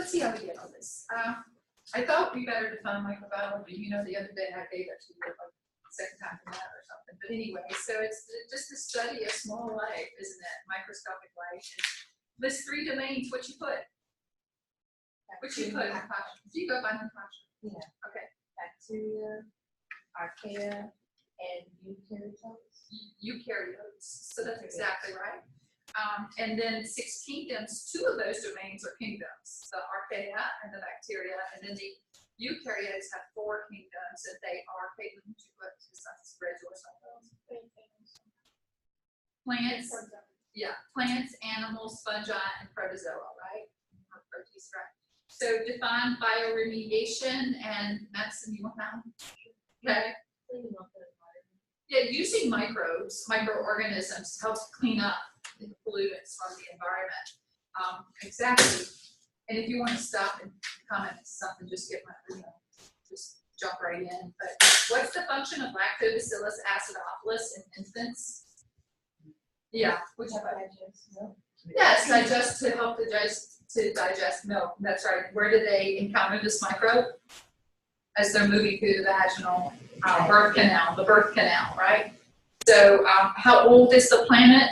let's see how we get on this. I thought we better define microbiology. You know, the other day I gave it to you like the second time for that or something. But anyway, so it's just the study of small life, isn't it? Microscopic life. And list 3 domains. What you put? What you put? Do you go by Natasha? Yeah. Okay. Bacteria, archaea, and eukaryotes. Eukaryotes. So that's exactly right. And then 6 kingdoms, 2 of those domains are kingdoms, the archaea and the bacteria, and then the eukaryotes have 4 kingdoms, and they are, Caitlin, would you put spread yours on those? Plants, yeah, plants, animals, fungi, and protozoa, right? Or proteins, right? So define bioremediation and medicine, you want that one? Okay. Yeah, using microbes, microorganisms helps clean up the pollutants from the environment. Exactly. And if you want to stop and comment something, just get my, just jump right in. But what's the function of Lactobacillus acidophilus in infants? Yeah, which yes, digest to help digest milk. That's right. Where do they encounter this microbe? As they're moving through the vaginal birth canal, the birth canal, right? So, how old is the planet?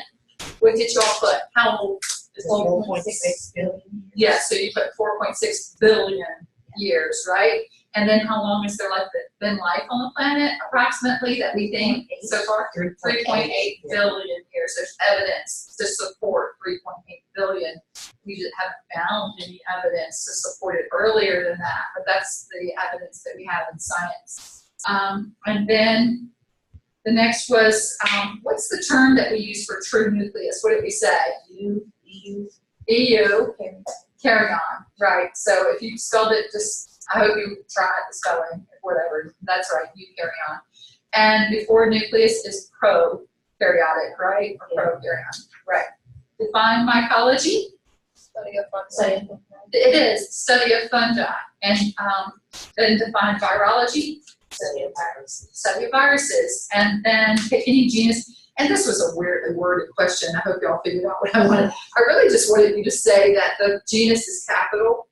What did y'all put? How old is it? 4.6 billion. Yeah, so you put 4.6 billion years, right? And then how long has there been life on the planet, approximately, that we think so far? 3.8 billion years. There's evidence to support 3.8 billion. We just haven't found any evidence to support it earlier than that, but that's the evidence that we have in science. And then the next was, what's the term that we use for true nucleus? What did we say? EU, carrion, right? So if you spelled it, just, I hope you tried the spelling, whatever, that's right, eukaryon. And before nucleus is prokaryotic, right? Or prokaryon, right. Define mycology. Study of fungi. It is, study of fungi. And then define virology. Study of viruses. Study of viruses. And then pick any genus. And this was a weird worded question. I hope y'all figured out what I wanted. I really just wanted you to say that the genus is capital.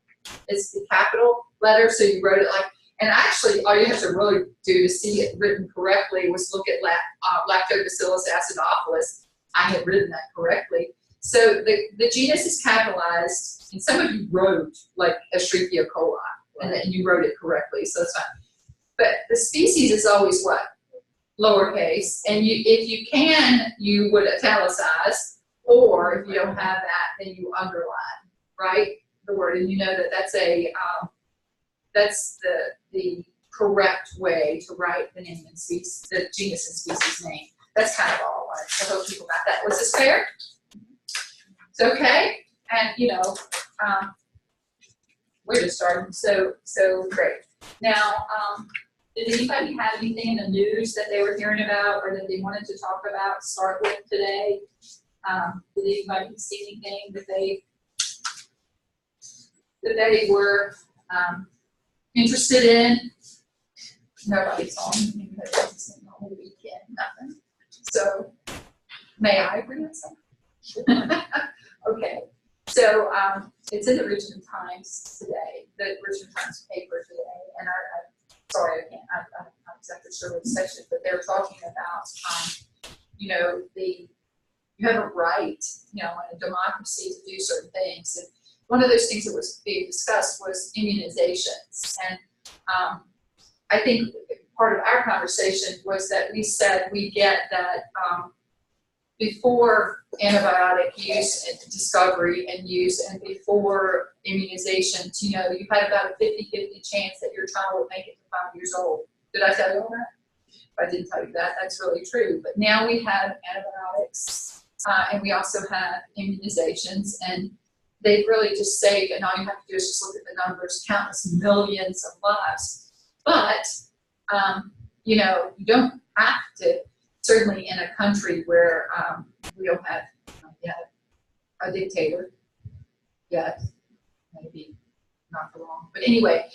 It's the capital letter, so you wrote it like, and actually all you have to really do to see it written correctly was look at Lactobacillus acidophilus. I had written that correctly. So the genus is capitalized, and some of you wrote like Escherichia coli, and then you wrote it correctly, so it's fine. But the species is always what? Lowercase, and if you can, you would italicize, or if you don't have that, then you underline, right? The word, and you know that that's the correct way to write the name and species, the genus and species name. That's kind of all I wanted. I hope people got that. Was this fair? It's okay, and we're just starting. So great. Now, did anybody have anything in the news that they were hearing about or that they wanted to talk about? Start with today. Did anybody see anything that they were interested in? Nobody saw anything that was in the whole weekend. Nothing. So, may I bring up something? Okay. So it's in the Richmond Times today, the Richmond Times paper today, and sorry, I'm not exactly sure what section, but they're talking about, you have a right, in a democracy to do certain things. And one of those things that was being discussed was immunizations. And I think part of our conversation was that we said we get that before antibiotic use and discovery and use and before immunizations, you had about a 50-50 chance that your child would make it to 5 years old. Did I tell you all that? If I didn't tell you that, that's really true. But now we have antibiotics and we also have immunizations, and they've really just saved, and all you have to do is just look at the numbers, countless millions of lives. But, you don't have to. Certainly in a country where we don't have yet a dictator yet, maybe not for long. But anyway,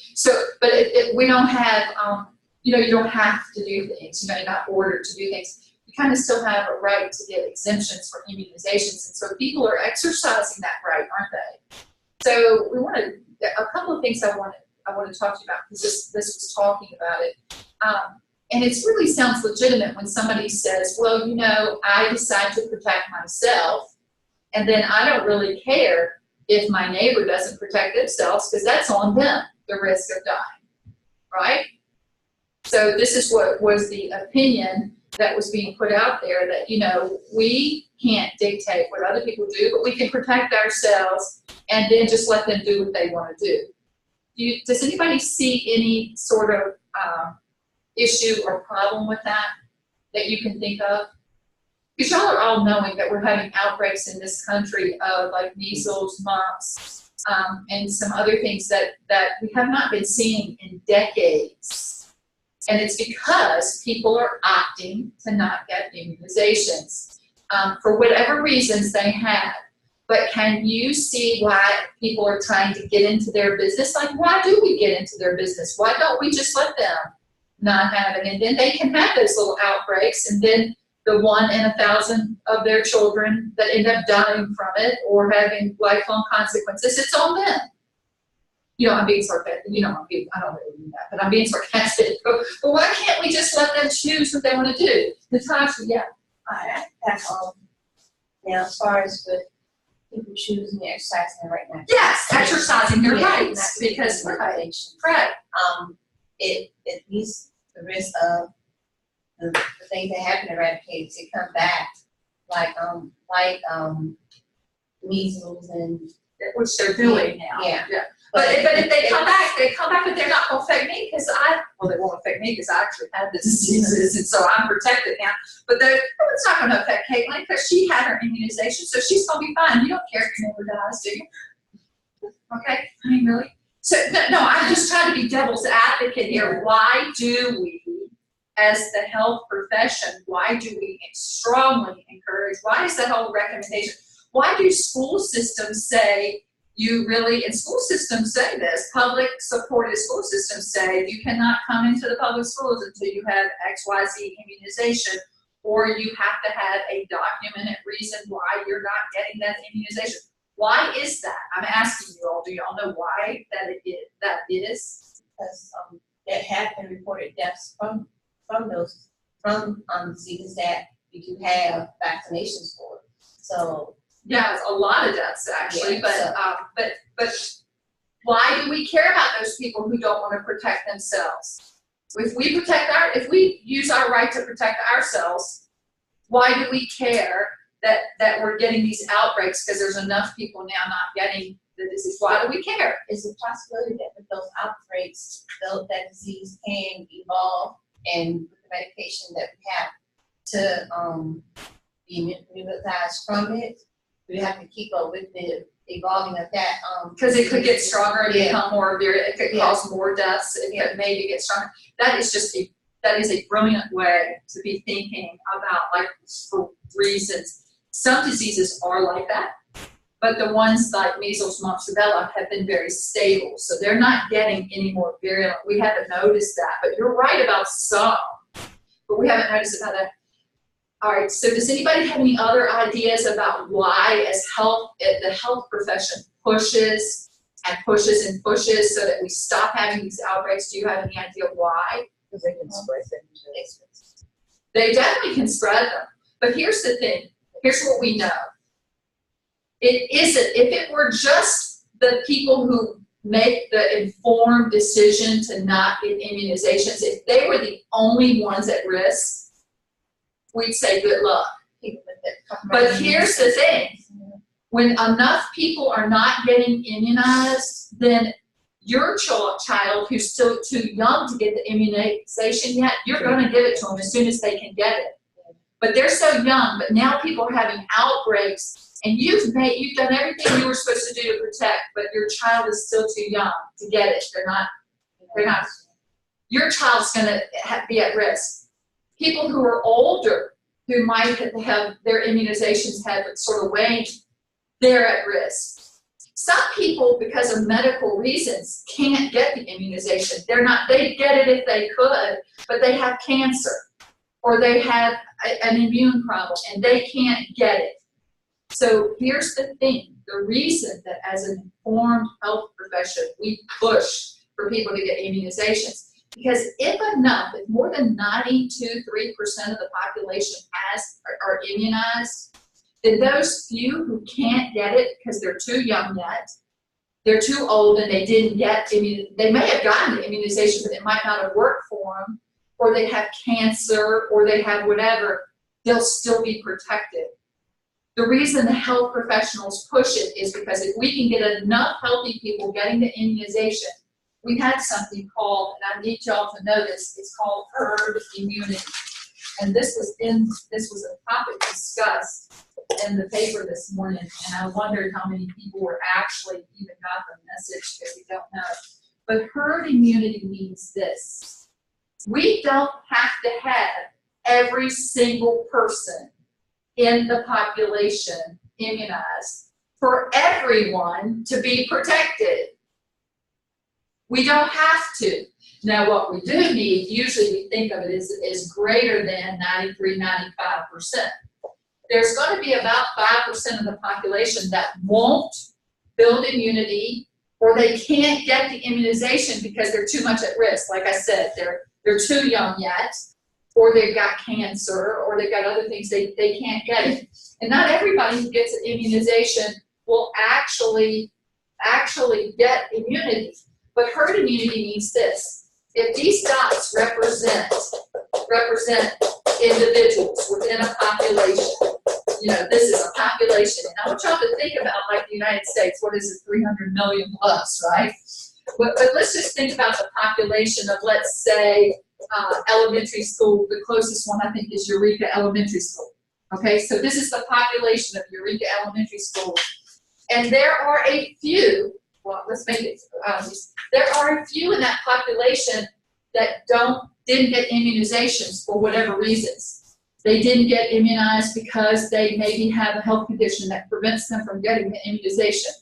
but we don't have, you don't have to do things. You're not ordered to do things. You kind of still have a right to get exemptions for immunizations, and so people are exercising that right, aren't they? So we want to a couple of things I want to talk to you about, because this was talking about it. And it really sounds legitimate when somebody says, well, you know, I decide to protect myself, and then I don't really care if my neighbor doesn't protect themselves, because that's on them, the risk of dying, right? So this is what was the opinion that was being put out there, that, you know, we can't dictate what other people do, but we can protect ourselves and then just let them do what they want to do. Does anybody see any sort of issue or problem with that you can think of? Because y'all are all knowing that we're having outbreaks in this country of like measles, mumps, and some other things that we have not been seeing in decades. And it's because people are opting to not get immunizations for whatever reasons they have. But can you see why people are trying to get into their business? Like, why do we get into their business? Why don't we just let them not have it? And then they can have those little outbreaks, and then the 1 in 1,000 of their children that end up dying from it or having lifelong consequences, it's on them. You know, I'm being sarcastic. You know, I don't really mean that, but I'm being sarcastic. But why can't we just let them choose what they want to do? Natasha, yeah. Now, as far as with people choosing to exercise right now. Yes, exercising their Yeah, rights, that's because regulation. right. It least the risk of the things that happen eradicated to come back, like measles and Which they're doing now. Yeah. But if they come back, but they're not going to affect me, because they won't affect me because I actually had the diseases, and so I'm protected now. But it's not going to affect Caitlin because she had her immunization, so she's going to be fine. You don't care if your neighbor dies, do you? Okay, I mean, really? So, no, I'm just trying to be devil's advocate here. Why do we, as the health profession, why do we strongly encourage, why is that whole recommendation? Why do school systems say, and school systems say this, public supported school systems say you cannot come into the public schools until you have XYZ immunization, or you have to have a documented reason why you're not getting that immunization. Why is that? I'm asking you all, do y'all know why that is? Because there have been reported deaths from diseases that we do have vaccinations for. So yeah, it's a lot of deaths actually, yeah, but why do we care about those people who don't want to protect themselves? If we use our right to protect ourselves, why do we care that we're getting these outbreaks because there's enough people now not getting the disease? Why do we care? Is a possibility that with those outbreaks, that disease can evolve, and with the medication that we have to be immunized from it, we have to keep up with the evolving of that. Because it could get stronger and yeah. become more virulent. It could cause more deaths. It could maybe get stronger. That is a brilliant way to be thinking about, like, for reasons. Some diseases are like that, but the ones like measles, mumps, rubella have been very stable, so they're not getting any more virulent. We haven't noticed that, but you're right about some, but we haven't noticed about that. All right, so does anybody have any other ideas about why, as the health profession pushes and pushes and pushes so that we stop having these outbreaks? Do you have any idea why? Because they can spread them. They definitely can spread them, but here's the thing. Here's what we know. It isn't, if it were just the people who make the informed decision to not get immunizations, if they were the only ones at risk, we'd say good luck. But here's the thing. When enough people are not getting immunized, then your child who's still too young to get the immunization yet, you're going to give it to them as soon as they can get it. But they're so young, but now people are having outbreaks, and you've done everything you were supposed to do to protect, but your child is still too young to get it. They're not. Your child's going to be at risk. People who are older, who might have their immunizations have sort of waned, they're at risk. Some people, because of medical reasons, can't get the immunization. They'd get it if they could, but they have cancer, or they have an immune problem, and they can't get it. So here's the thing, the reason that as an informed health profession, we push for people to get immunizations, because if more than 92-3% of the population are immunized, then those few who can't get it because they're too young yet, they're too old and they didn't get they may have gotten the immunization, but it might not have worked for them, or they have cancer, or they have whatever, they'll still be protected. The reason the health professionals push it is because if we can get enough healthy people getting the immunization, we had something called, and I need y'all to know this, it's called herd immunity. And this was a topic discussed in the paper this morning, and I wondered how many people were actually even got the message, because we don't know. But herd immunity means this. We don't have to have every single person in the population immunized for everyone to be protected. We don't have to. Now, what we do need, usually we think of it as greater than 93-95%. There's going to be about 5% of the population that won't build immunity, or they can't get the immunization because they're too much at risk. Like I said, they're too young yet, or they've got cancer, or they've got other things, they can't get it. And not everybody who gets an immunization will actually get immunity. But herd immunity means this. If these dots represent individuals within a population, this is a population. And I want y'all to think about, like, the United States, what is it, 300 million plus, right? But let's just think about the population of, let's say, elementary school. The closest one, I think, is Eureka Elementary School. Okay, so this is the population of Eureka Elementary School. And there are a few, well, let's make it, there are a few in that population that didn't get immunizations for whatever reasons. They didn't get immunized because they maybe have a health condition that prevents them from getting the immunization.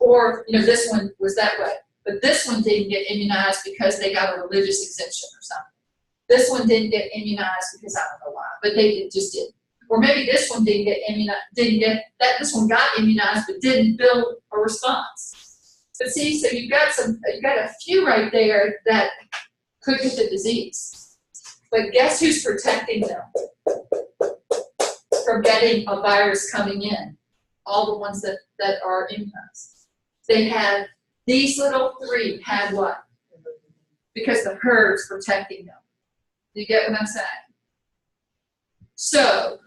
Or, this one was that way. But this one didn't get immunized because they got a religious exemption or something. This one didn't get immunized because I don't know why, but they just didn't. Or maybe this one didn't get immunized, this one got immunized but didn't build a response. But see, so you've got a few right there that could get the disease. But guess who's protecting them from getting a virus coming in? All the ones that are immunized. They have, these little three had what? Because the herd's protecting them. Do you get what I'm saying? So,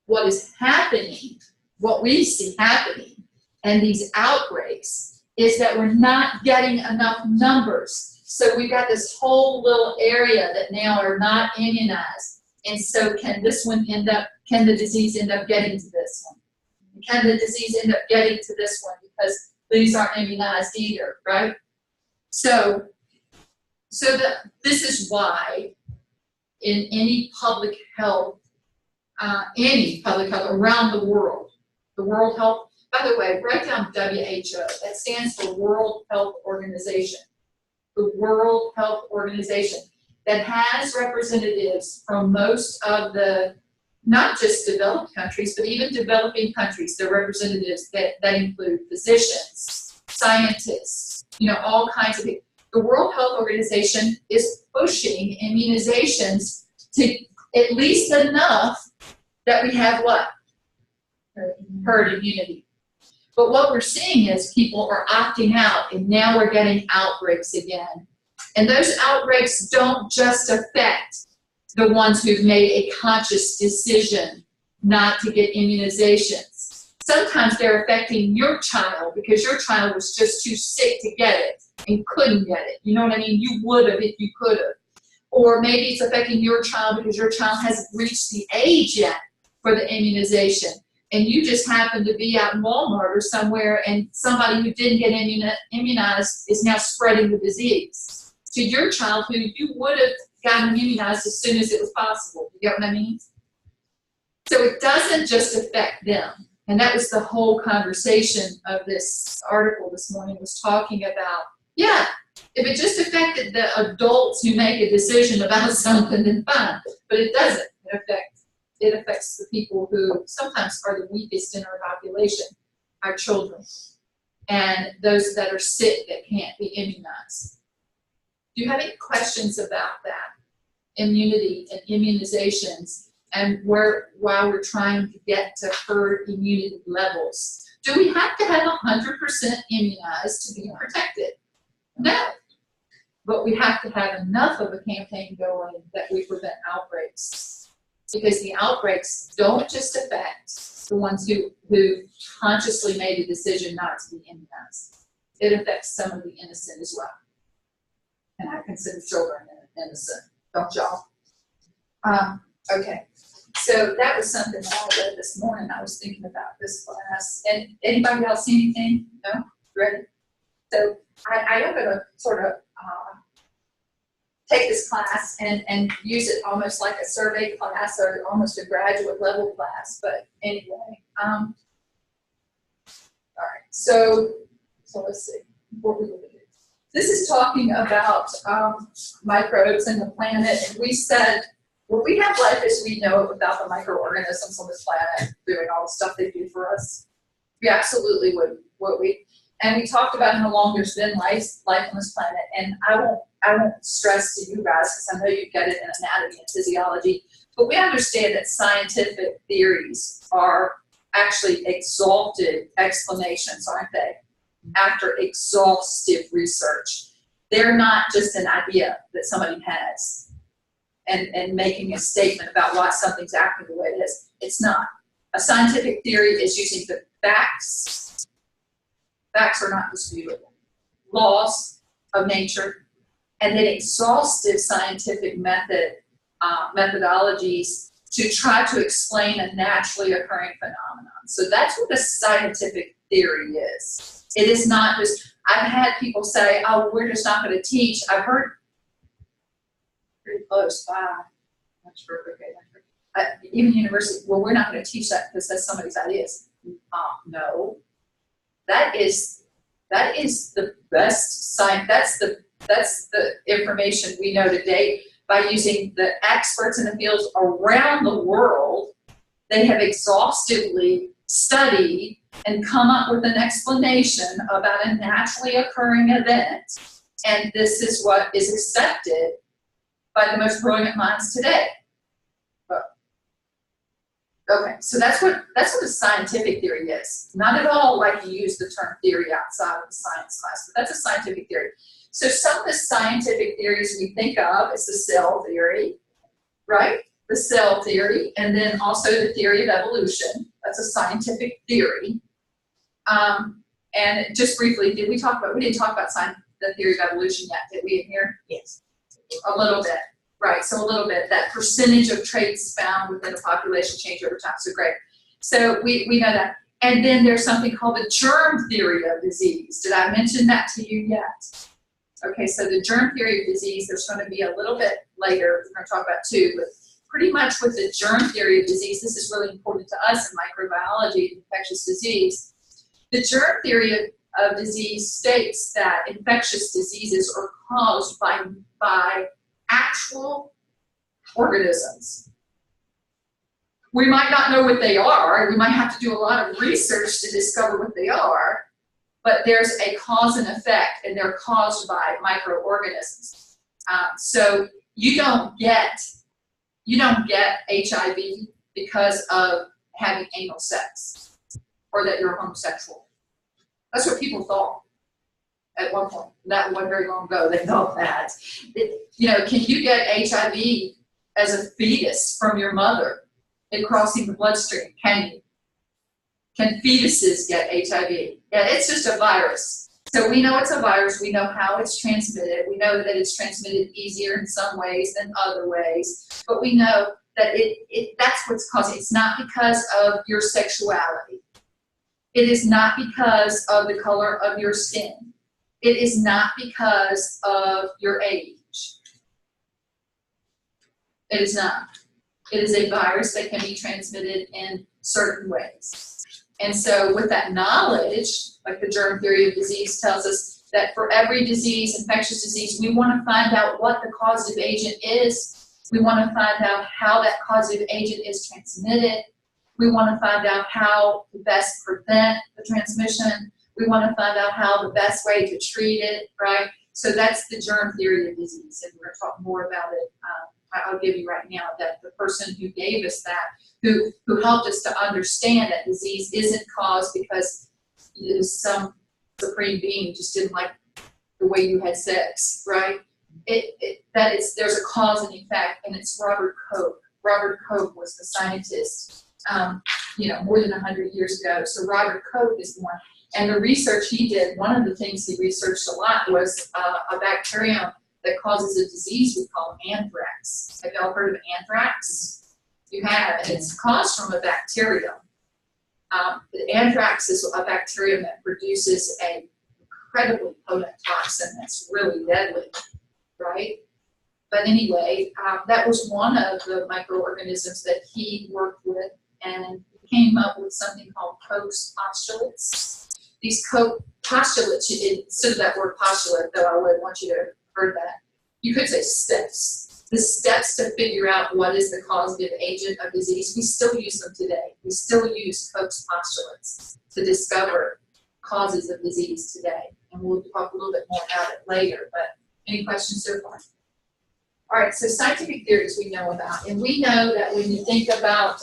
what is happening, what we see happening, and these outbreaks, is that we're not getting enough numbers. So we've got this whole little area that now are not immunized. And so can the disease end up getting to this one? Can the disease end up getting to this one because these aren't immunized either, right? So this is why in any public health around the World Health, by the way, write down WHO. That stands for World Health Organization. The World Health Organization that has representatives from most of the, not just developed countries, but even developing countries. They're representatives that include physicians, scientists, all kinds of people. The World Health Organization is pushing immunizations to at least enough that we have what? Herd immunity. But what we're seeing is people are opting out, and now we're getting outbreaks again. And those outbreaks don't just affect the ones who've made a conscious decision not to get immunizations. Sometimes they're affecting your child because your child was just too sick to get it and couldn't get it. You know what I mean? You would have if you could have. Or maybe it's affecting your child because your child hasn't reached the age yet for the immunization. And you just happen to be out in Walmart or somewhere, and somebody who didn't get immunized is now spreading the disease to your child who you would have gotten immunized as soon as it was possible. You get what I mean? So it doesn't just affect them. And that was the whole conversation of this article this morning, was talking about, yeah, if it just affected the adults who make a decision about something, then fine. But it doesn't. It affects it affects the people who sometimes are the weakest in our population, our children, and those that are sick that can't be immunized. Do you have any questions about that? Immunity and immunizations, and while we're trying to get to herd immunity levels. Do we have to have 100% immunized to be protected? No. But we have to have enough of a campaign going that we prevent outbreaks. Because the outbreaks don't just affect the ones who consciously made a decision not to be immunized. It affects some of the innocent as well. And I consider children innocent, don't y'all? Okay, so that was something that I read this morning. I was thinking about this class. And anybody else see anything? No? Ready? So I am going to sort of take this class and use it almost like a survey class or almost a graduate level class. But anyway, all right. So let's see. What we look at. This is talking about microbes and the planet, and we said, well, we have life as we know it without the microorganisms on this planet doing all the stuff they do for us. We absolutely would we? And we talked about how long there's been life on this planet, and I won't stress to you guys because I know you get it in anatomy and physiology, but we understand that scientific theories are actually exalted explanations, aren't they? After exhaustive research. They're not just an idea that somebody has and making a statement about why something's acting the way it is. It's not. A scientific theory is using the facts. Facts are not disputable. Laws of nature, and then exhaustive scientific methodologies to try to explain a naturally occurring phenomenon. So that's what a scientific theory is. It is not just, I've had people say, oh, we're just not going to teach. I've heard pretty close by, even university, well, we're not going to teach that because that's somebody's ideas. No, that is the best science. That's the information we know today by using the experts in the fields around the world. They have exhaustively studied and come up with an explanation about a naturally occurring event, and this is what is accepted by the most brilliant minds today. Okay, so that's what a scientific theory is. Not at all like you use the term theory outside of the science class, but that's a scientific theory. So some of the scientific theories we think of is the cell theory, right? The cell theory, and then also the theory of evolution. That's a scientific theory. And just briefly, we didn't talk about the theory of evolution yet, did we in here? Yes. A little bit, right, so a little bit, that percentage of traits found within a population change over time, so great. So we know that. And then there's something called the germ theory of disease. Did I mention that to you yet? Okay, so the germ theory of disease, there's going to be a little bit later, we're going to talk about too, but pretty much with the germ theory of disease, this is really important to us in microbiology, infectious disease. The germ theory of disease states that infectious diseases are caused by actual organisms. We might not know what they are. We might have to do a lot of research to discover what they are, but there's a cause and effect, and they're caused by microorganisms. So you don't get HIV because of having anal sex or that you're homosexual. That's what people thought at one point. That wasn't very long ago. They thought that. Can you get HIV as a fetus from your mother and crossing the bloodstream? Can you? Can fetuses get HIV? Yeah, it's just a virus. So we know it's a virus. We know how it's transmitted. We know that it's transmitted easier in some ways than other ways. But we know that that's what's causing it. It's not because of your sexuality. It is not because of the color of your skin. It is not because of your age. It is not. It is a virus that can be transmitted in certain ways. And so with that knowledge, like the germ theory of disease tells us that for every disease, infectious disease, we want to find out what the causative agent is We want to find out how that causative agent is transmitted. We want to find out how to best prevent the transmission. We want to find out how the best way to treat it, right? So that's the germ theory of disease, and we're going to talk more about it. I'll give you right now that the person who gave us that, who helped us to understand that disease isn't caused because some supreme being just didn't like the way you had sex, right? There's a cause and effect, and it's Robert Koch. Robert Koch was the scientist, more than 100 years ago. So Robert Koch is the one. And the research he did, one of the things he researched a lot was a bacterium that causes a disease we call anthrax. Have y'all heard of anthrax? You have, and it's caused from a bacterium. The anthrax is a bacterium that produces an incredibly potent toxin that's really deadly, right? But anyway, that was one of the microorganisms that he worked with, and came up with something called Koch's postulates. These Koch postulates, instead of that word postulate, though I would want you to have heard that, you could say steps. The steps to figure out what is the causative agent of disease, we still use them today. We still use Koch's postulates to discover causes of disease today. And we'll talk a little bit more about it later, but any questions so far? All right, so scientific theories we know about. And we know that when you think about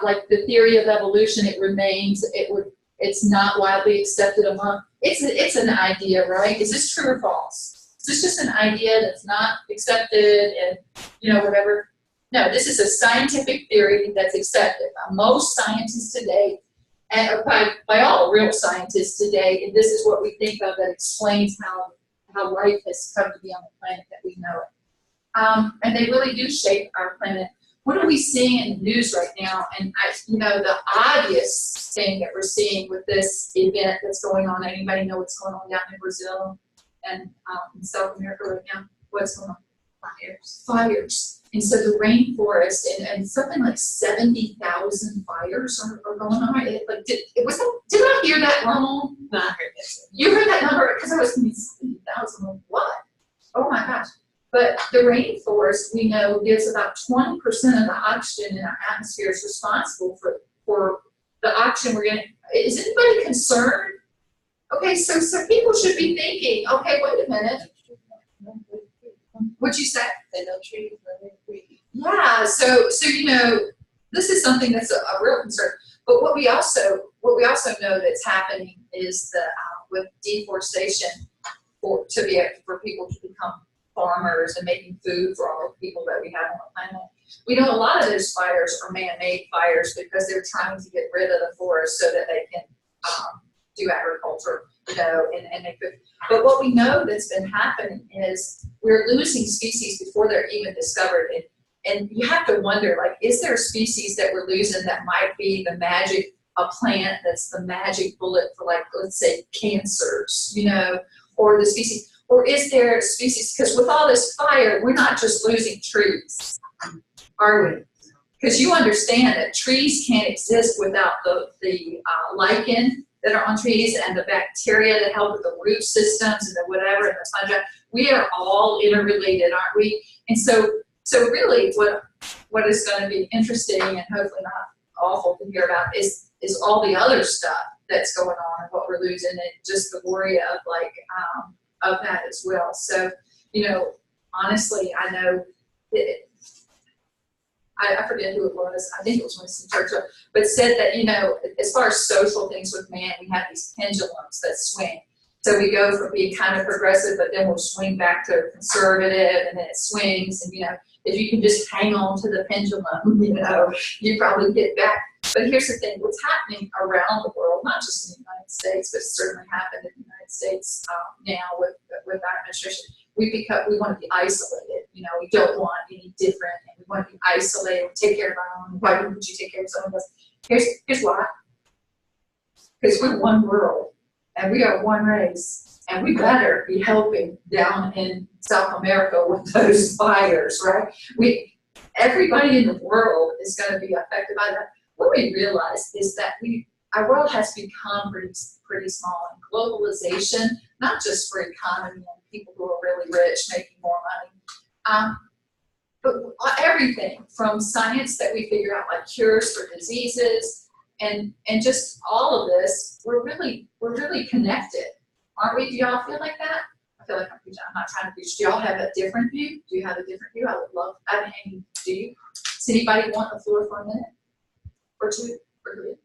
like the theory of evolution, it remains, it's not widely accepted among, it's an idea, right? Is this true or false? Is this just an idea that's not accepted and, whatever? No, this is a scientific theory that's accepted by most scientists today, and by all real scientists today, and this is what we think of that explains how life has come to be on the planet that we know it. And they really do shape our planet. What are we seeing in the news right now? And the obvious thing that we're seeing with this event that's going on, anybody know what's going on down in Brazil and in South America right now? What's going on? Fires. And so the rainforest and something like 70,000 fires are going on. Did I hear that wrong? No, I heard that. You heard that number? Because I was thinking 70,000. What? Oh my gosh. But the rainforest, we know, gives about 20% of the oxygen in our atmosphere, is responsible for the oxygen we're getting. Is anybody concerned? Okay, so people should be thinking, okay, wait a minute. What'd you say? They know trees, they breathe. Yeah, so this is something that's a real concern. But what we also know that's happening is that with deforestation, for people to become farmers and making food for all the people that we have on the planet. We know a lot of those fires are man-made fires because they're trying to get rid of the forest so that they can do agriculture, and make food. But what we know that's been happening is we're losing species before they're even discovered. And you have to wonder, like, is there a species that we're losing that might be a plant that's the magic bullet for, like, let's say cancers, or the species. Or is there a species, because with all this fire, we're not just losing trees, are we? Because you understand that trees can't exist without the lichen that are on trees and the bacteria that help with the root systems and the whatever and the fungi. We are all interrelated, aren't we? And so really what is going to be interesting and hopefully not awful to hear about is all the other stuff that's going on and what we're losing, and just the worry of of that as well. So, honestly, I know I forget who it was. I think it was Winston Churchill, but said that, as far as social things with man, we have these pendulums that swing. So we go from being kind of progressive, but then we'll swing back to conservative, and then it swings. And, if you can just hang on to the pendulum, you probably get back. But here's the thing, what's happening around the world, not just in the United States, but certainly happened in the United States now with our administration, we want to be isolated. We don't want any different, and we want to be isolated, we take care of our own. Why wouldn't you take care of someone else? Here's why. Because we're one world, and we are one race, and we better be helping down in South America with those fires, right? Everybody in the world is going to be affected by that. What we realize is that our world has become pretty small, and globalization, not just for economy and people who are really rich making more money. But everything from science that we figure out, like cures for diseases, and just all of this, we're really connected, aren't we? Do y'all feel like that? I feel like I'm preaching. I'm not trying to preach. Do y'all have a different view? Do you have a different view? I would love. I mean, do you? Does anybody want the floor for a minute or two? Or three?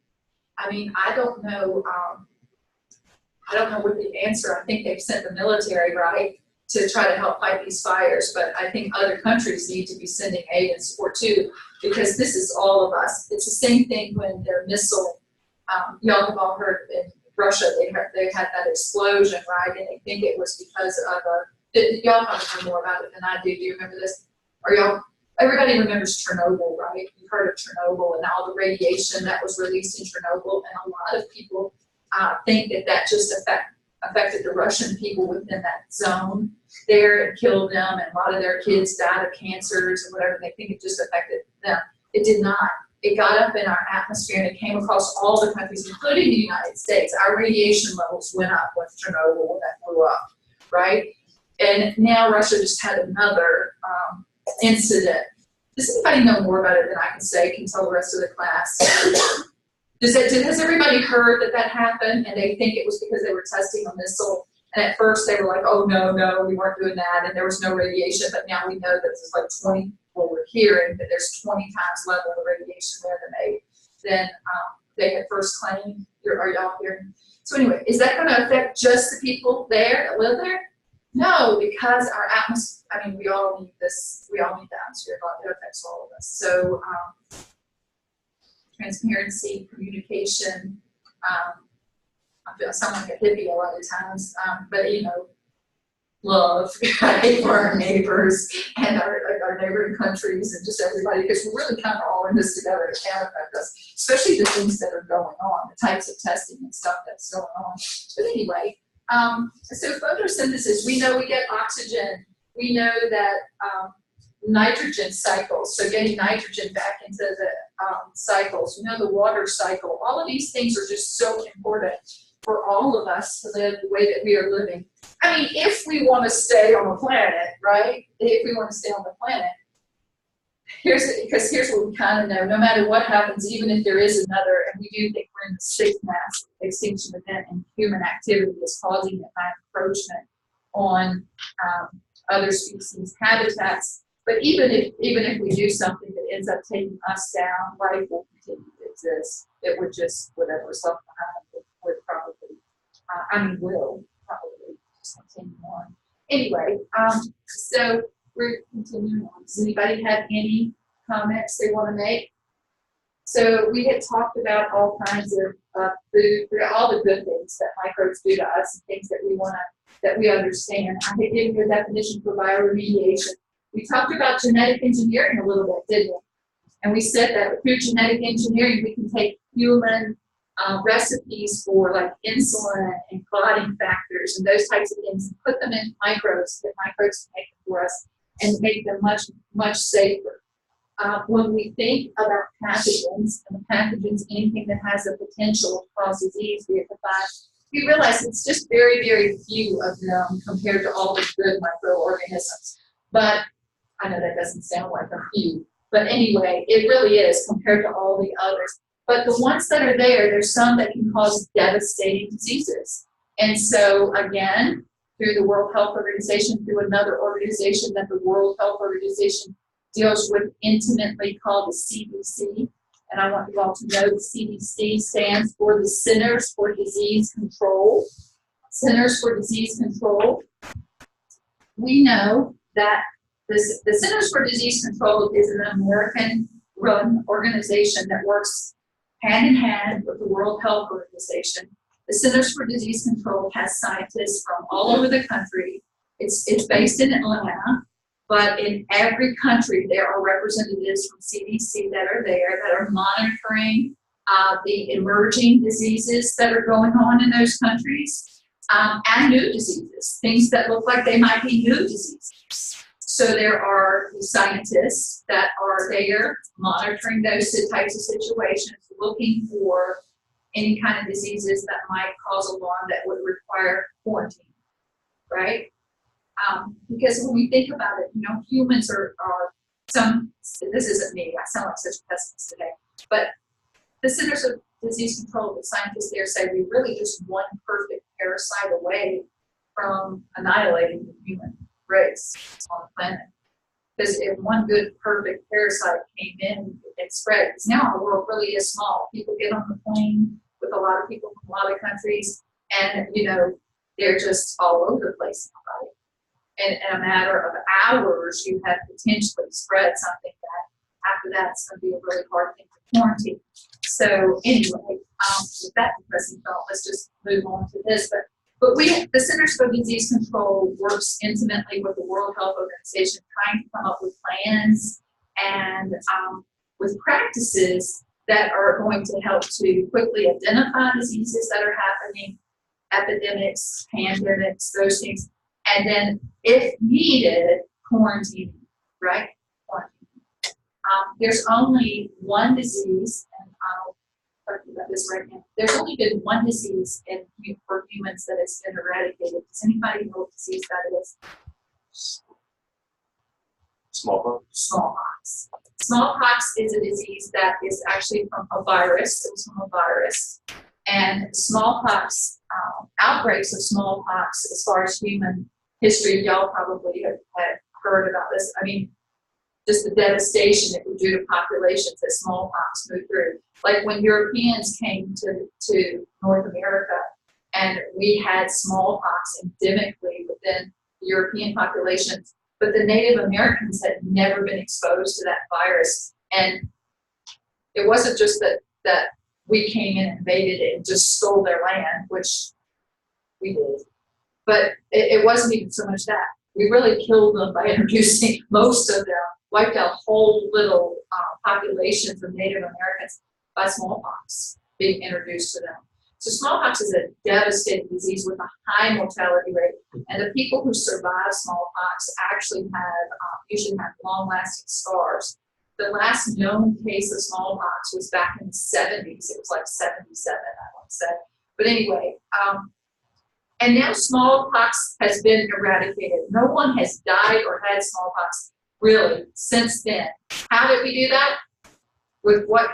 I mean, I don't know. I don't know what the answer. I think they've sent the military, right, to try to help fight these fires. But I think other countries need to be sending aid and support too, because this is all of us. It's the same thing when their missile. Y'all have all heard in Russia they had that explosion, right? And they think it was because of y'all probably know more about it than I do. Do you remember this? Or y'all? Everybody remembers Chernobyl, right? You've heard of Chernobyl and all the radiation that was released in Chernobyl, and a lot of people think that just affected the Russian people within that zone there and killed them, and a lot of their kids died of cancers and whatever. They think it just affected them. It did not. It got up in our atmosphere and it came across all the countries, including the United States. Our radiation levels went up with Chernobyl when that blew up, right? And now Russia just had another incident. Does anybody know more about it than I can say? Can tell the rest of the class? Has everybody heard that happened and they think it was because they were testing a missile? And at first they were like, oh, no, we weren't doing that, and there was no radiation. But now we know that it's like 20, well, we're hearing that there's 20 times level of radiation there than they had first claimed. Are y'all hearing? So anyway, is that going to affect just the people there that live there? No, because our atmosphere, I mean, we all need this, we all need the atmosphere, it affects all of us. So transparency, communication, I sound like a hippie a lot of times, but you know, love, right, for our neighbors and our neighboring countries and just everybody, because we're really kind of all in this together. It can affect us, especially the things that are going on, the types of testing and stuff that's going on. But anyway, so photosynthesis, we know we get oxygen. We know that nitrogen cycles, so getting nitrogen back into the cycles. We know the water cycle. All of these things are just so important for all of us to live the way that we are living. I mean, if we want to stay on the planet, right? If we want to stay on the planet, here's what we kind of know. No matter what happens, even if there is another, and we do think we're in the sixth mass extinction event, and human activity is causing it by encroachment on other species' habitats. But even if we do something that ends up taking us down, life will continue to exist. It would just, whatever was left behind would probably, will probably just continue on. Anyway, so we're continuing on. Does anybody have any comments they want to make? So we had talked about all kinds of food, all the good things that microbes do to us, and things that we understand. I had given you a definition for bioremediation. We talked about genetic engineering a little bit, didn't we? And we said that through genetic engineering, we can take human recipes for like insulin and clotting factors and those types of things and put them in microbes, that microbes can make them for us and make them much, much safer. When we think about pathogens, and pathogens, anything that has a potential to cause disease, we realize it's just very, very few of them compared to all the good microorganisms. But I know that doesn't sound like a few, but anyway, it really is compared to all the others. But the ones that are there, there's some that can cause devastating diseases. And so again, through the World Health Organization, through another organization that the World Health Organization deals with intimately, called the CDC. And I want you all to know the CDC stands for the Centers for Disease Control. Centers for Disease Control. We know that the Centers for Disease Control is an American-run organization that works hand in hand with the World Health Organization. The Centers for Disease Control has scientists from all over the country. It's based in Atlanta, but in every country there are representatives from CDC that are there that are monitoring the emerging diseases that are going on in those countries and new diseases, things that look like they might be new diseases. So there are scientists that are there monitoring those types of situations, looking for any kind of diseases that might cause alarm that would require quarantine, right? Because when we think about it, humans are this isn't me, I sound like such a pessimist today, but the Centers of Disease Control, the scientists there say we really just one perfect parasite away from annihilating the human race on the planet. Because if one good, perfect parasite came in and spread, because now our world really is small. People get on the plane with a lot of people from a lot of countries, and they're just all over the place now, right? And in a matter of hours, you have potentially spread something that after that it's going to be a really hard thing to quarantine. So anyway, with that depressing thought, let's just move on to this. But the Centers for Disease Control works intimately with the World Health Organization, trying to come up with plans and with practices that are going to help to quickly identify diseases that are happening, epidemics, pandemics, those things, and then, if needed, quarantining, right? Quarantining. There's only one disease, and I'll talk about this right now. There's only been one disease for humans that has been eradicated. Does anybody know what disease that is? Smallpox. Smallpox. Smallpox is a disease that is actually from a virus. It was from a virus. And smallpox, outbreaks of smallpox, as far as human history, y'all probably have heard about this. I mean, just the devastation it would do to populations that smallpox moved through. Like when Europeans came to North America and we had smallpox endemically within the European populations, but the Native Americans had never been exposed to that virus. And it wasn't just that we came in and invaded it and just stole their land, which we did. But it wasn't even so much that. We really killed them by introducing most of them, wiped out whole little populations of Native Americans by smallpox being introduced to them. So smallpox is a devastating disease with a high mortality rate. And the people who survive smallpox actually usually have long-lasting scars. The last known case of smallpox was back in the 70s. It was like 77, I want to say. But anyway, and now smallpox has been eradicated. No one has died or had smallpox really since then. How did we do that? With what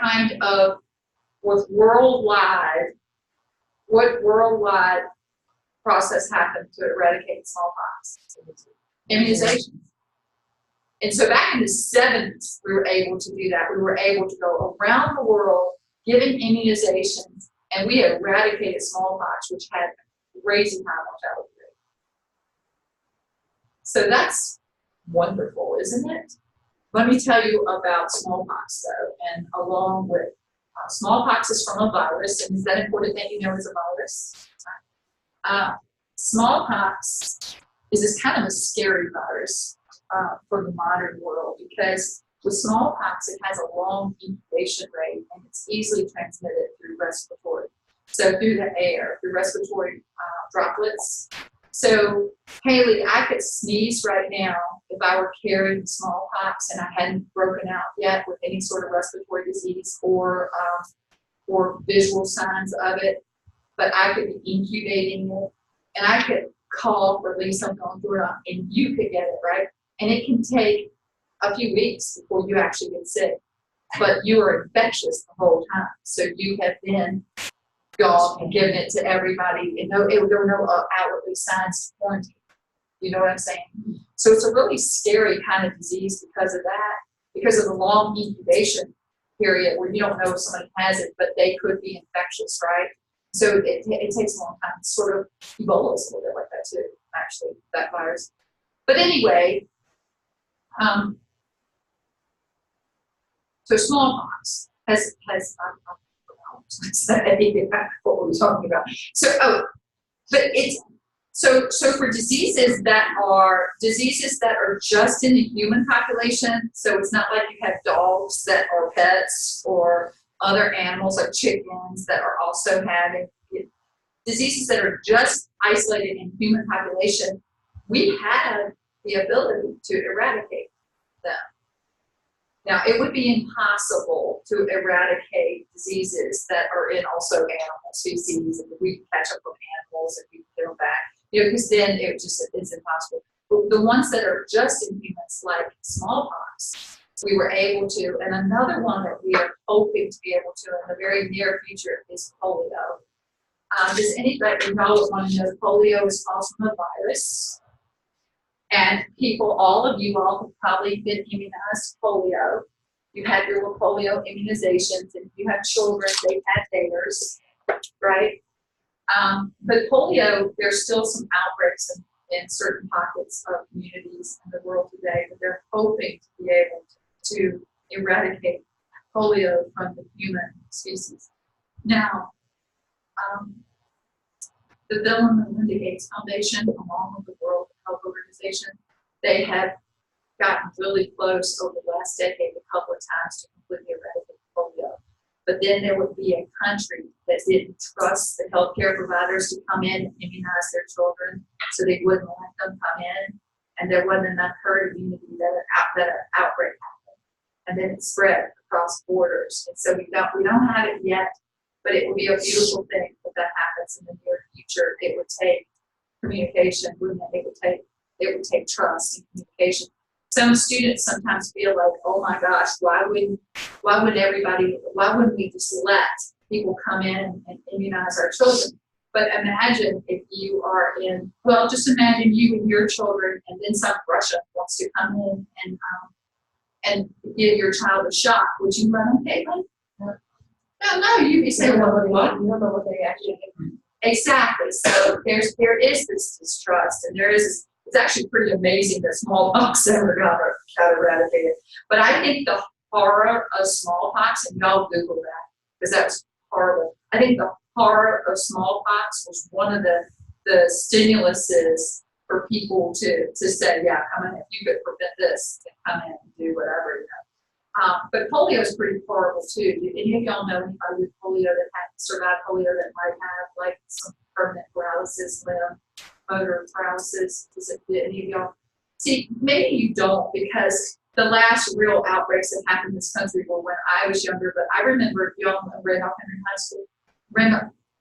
worldwide process happened to eradicate smallpox? Immunizations. And so back in the 70s, we were able to do that. We were able to go around the world giving immunizations, and we eradicated smallpox, which had a crazy high mortality rate. So that's wonderful, isn't it? Let me tell you about smallpox, though, and along with smallpox is from a virus, and is that important that you know it's a virus? Smallpox is this kind of a scary virus for the modern world, because with smallpox, it has a long incubation rate, and it's easily transmitted through respiratory. So through the air, through respiratory droplets. So, Haley, I could sneeze right now if I were carrying smallpox and I hadn't broken out yet with any sort of respiratory disease or visual signs of it, but I could be incubating it, and I could cough or leave something on through it, and you could get it, right? And it can take a few weeks before you actually get sick, but you are infectious the whole time. So you have been gone and given it to everybody, and there were no outwardly signs of quarantine. You know what I'm saying? So it's a really scary kind of disease because of that, because of the long incubation period where you don't know if somebody has it, but they could be infectious, right? So it takes a long time. It's sort of Ebola is a little bit like that too, actually, that virus. But anyway, so smallpox has say what we're talking about. So so for diseases that are just in the human population, so it's not like you have dogs that are pets or other animals like chickens that are also having diseases that are just isolated in human population, we have the ability to eradicate them. Now, it would be impossible to eradicate diseases that are in also animal species, and we can catch up with animals and we can get them back, because then it's impossible. the ones that are just in humans, like smallpox, we were able to, and another one that we are hoping to be able to in the very near future is polio. Does anybody know want to know polio is caused from a virus? And people, all of you all have probably been immunized polio. You had your little polio immunizations, and if you have children, they've had theirs, right? But polio, there's still some outbreaks in certain pockets of communities in the world today, but they're hoping to be able to eradicate polio from the human species. Now, the Bill and Melinda Gates Foundation, along with the World Health Organization, they have gotten really close over the last decade a couple of times to completely eradicate polio. But then there would be a country that didn't trust the healthcare providers to come in and immunize their children, so they wouldn't let them come in, and there wasn't enough herd immunity that an outbreak happened, and then it spread across borders. And so we don't have it yet, but it would be a beautiful thing if that happens in the near future. It would take communication, wouldn't it? It would take trust and communication. Some students sometimes feel like, oh my gosh, why wouldn't we just let people come in and immunize our children? But imagine if you are just imagine you and your children, and then some Russia wants to come in and give your child a shot. Would you let them, Caitlin? No, you'd be saying, well, what? You don't know what they actually do. Exactly. So there is this distrust, and it's actually pretty amazing that smallpox ever got eradicated. But I think the horror of smallpox, and y'all Google that, because that's horrible. I think the horror of smallpox was one of the stimuluses for people to say, yeah, come in, if you could prevent this, then come in and do whatever, you know. But polio is pretty horrible too. Do any of y'all know anybody with polio that had survived polio that might have like some permanent paralysis, limb, motor paralysis? Did any of y'all? See, maybe you don't, because the last real outbreaks that happened in this country were when I was younger. But I remember, y'all know Randolph Henry High School.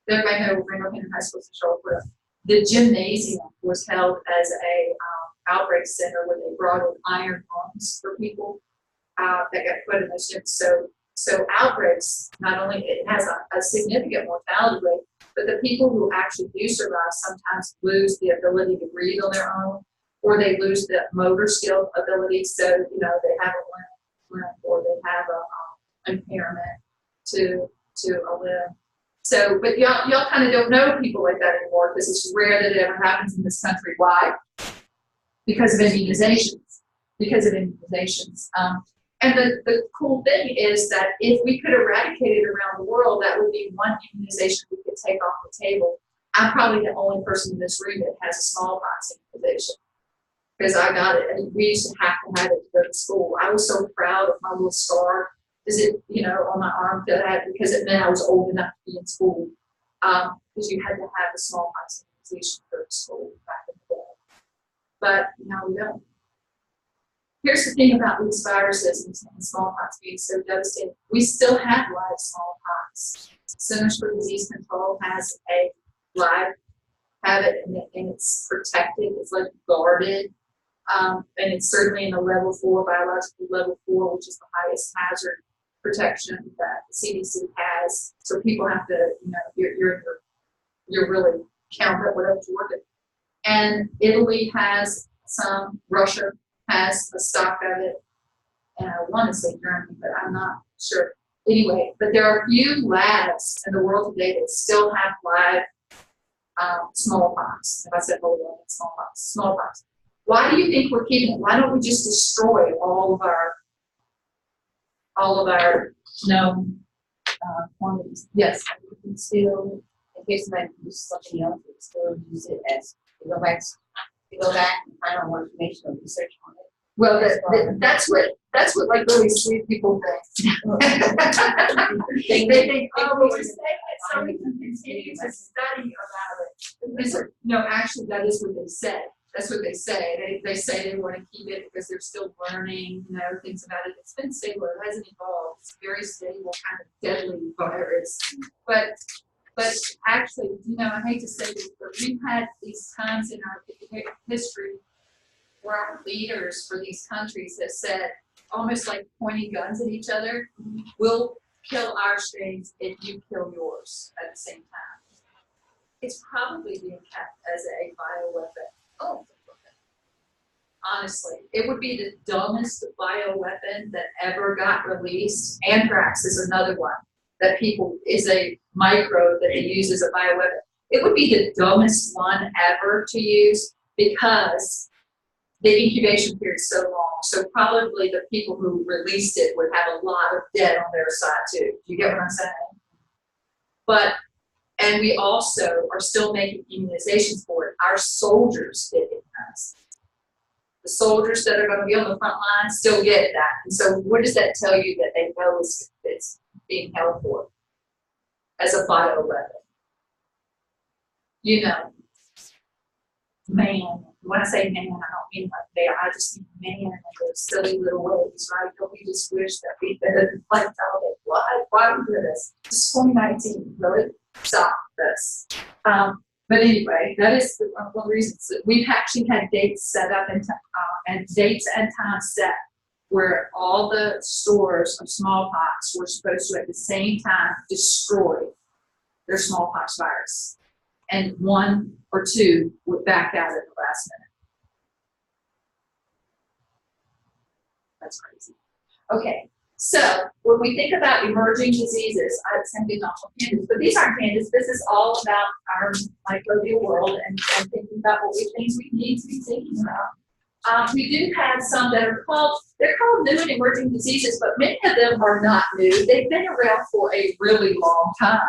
Everybody know Randolph Henry High School is in Charlotte. The gymnasium was held as a outbreak center where they brought in iron lungs for people that got put in those gyms. So outbreaks, not only it has a significant mortality rate, but the people who actually do survive sometimes lose the ability to breathe on their own, or they lose the motor skill ability. So, you know, they have a limp, or they have a impairment to a limb. So, but y'all kind of don't know people like that anymore, because it's rare that it ever happens in this country. Why? Because of immunizations. And the cool thing is that if we could eradicate it around the world, that would be one immunization we could take off the table. I'm probably the only person in this room that has a smallpox immunization, because I got it, and we used to have to it to go to school. I was so proud of my little scar, on my arm that I had, because it meant I was old enough to be in school. Because you had to have a smallpox immunization to go to school back in the day. But now we don't. Here's the thing about these viruses and smallpox being so devastating. We still have live smallpox. Centers for Disease Control has a live habit, and it's protected. It's like guarded. And it's certainly in the level 4, biological level 4, which is the highest hazard protection that the CDC has. So people have to, you're really counted up whatever's working. And Italy has some, Russia has a stock of it, and I want to say Germany, but I'm not sure. Anyway, but there are a few labs in the world today that still have live smallpox. If I said polio, smallpox. Why do you think we're keeping it? Why don't we just destroy all of our known quantities? Yes. You can still, in case somebody uses something else, you can still use it as to go back and find out more information or research on it. Well, that's what like really sweet people think. They think, we just say it so we can continue to study about it. No, actually, that is what they say. That's what they say. They say they want to keep it because they're still learning, things about it. It's been stable. It hasn't evolved. It's a very stable, kind of deadly virus. But actually, I hate to say this, but we've had these times in our history where our leaders for these countries have said, almost like pointing guns at each other, we'll kill our strains if you kill yours at the same time. It's probably being kept as a bioweapon. Oh, honestly, it would be the dumbest bioweapon that ever got released. Anthrax is another one that is a microbe that they use as a bioweapon. It would be the dumbest one ever to use because the incubation period is so long. So probably the people who released it would have a lot of dead on their side too. Do you get what I'm saying? And we also are still making immunizations for it. Our soldiers get it. The soldiers that are going to be on the front line still get that. And so what does that tell you that they know it's being held for as a bioweapon? You know, man, when I say man, I don't mean like they are, I just mean man in those silly little ways, right? Don't we just wish that we could like tell them, why we do this? This is 2019, really? Stop this. But anyway, that is one of the reasons. We've actually had dates set up and dates and times set where all the stores of smallpox were supposed to at the same time destroy their smallpox virus. And one or two would back out at the last minute. That's crazy. Okay. So when we think about emerging diseases, I'm sending off pandas, but these aren't pandas. This is all about our microbial world and thinking about things we need to be thinking about. We do have some that are called new and emerging diseases, but many of them are not new. They've been around for a really long time.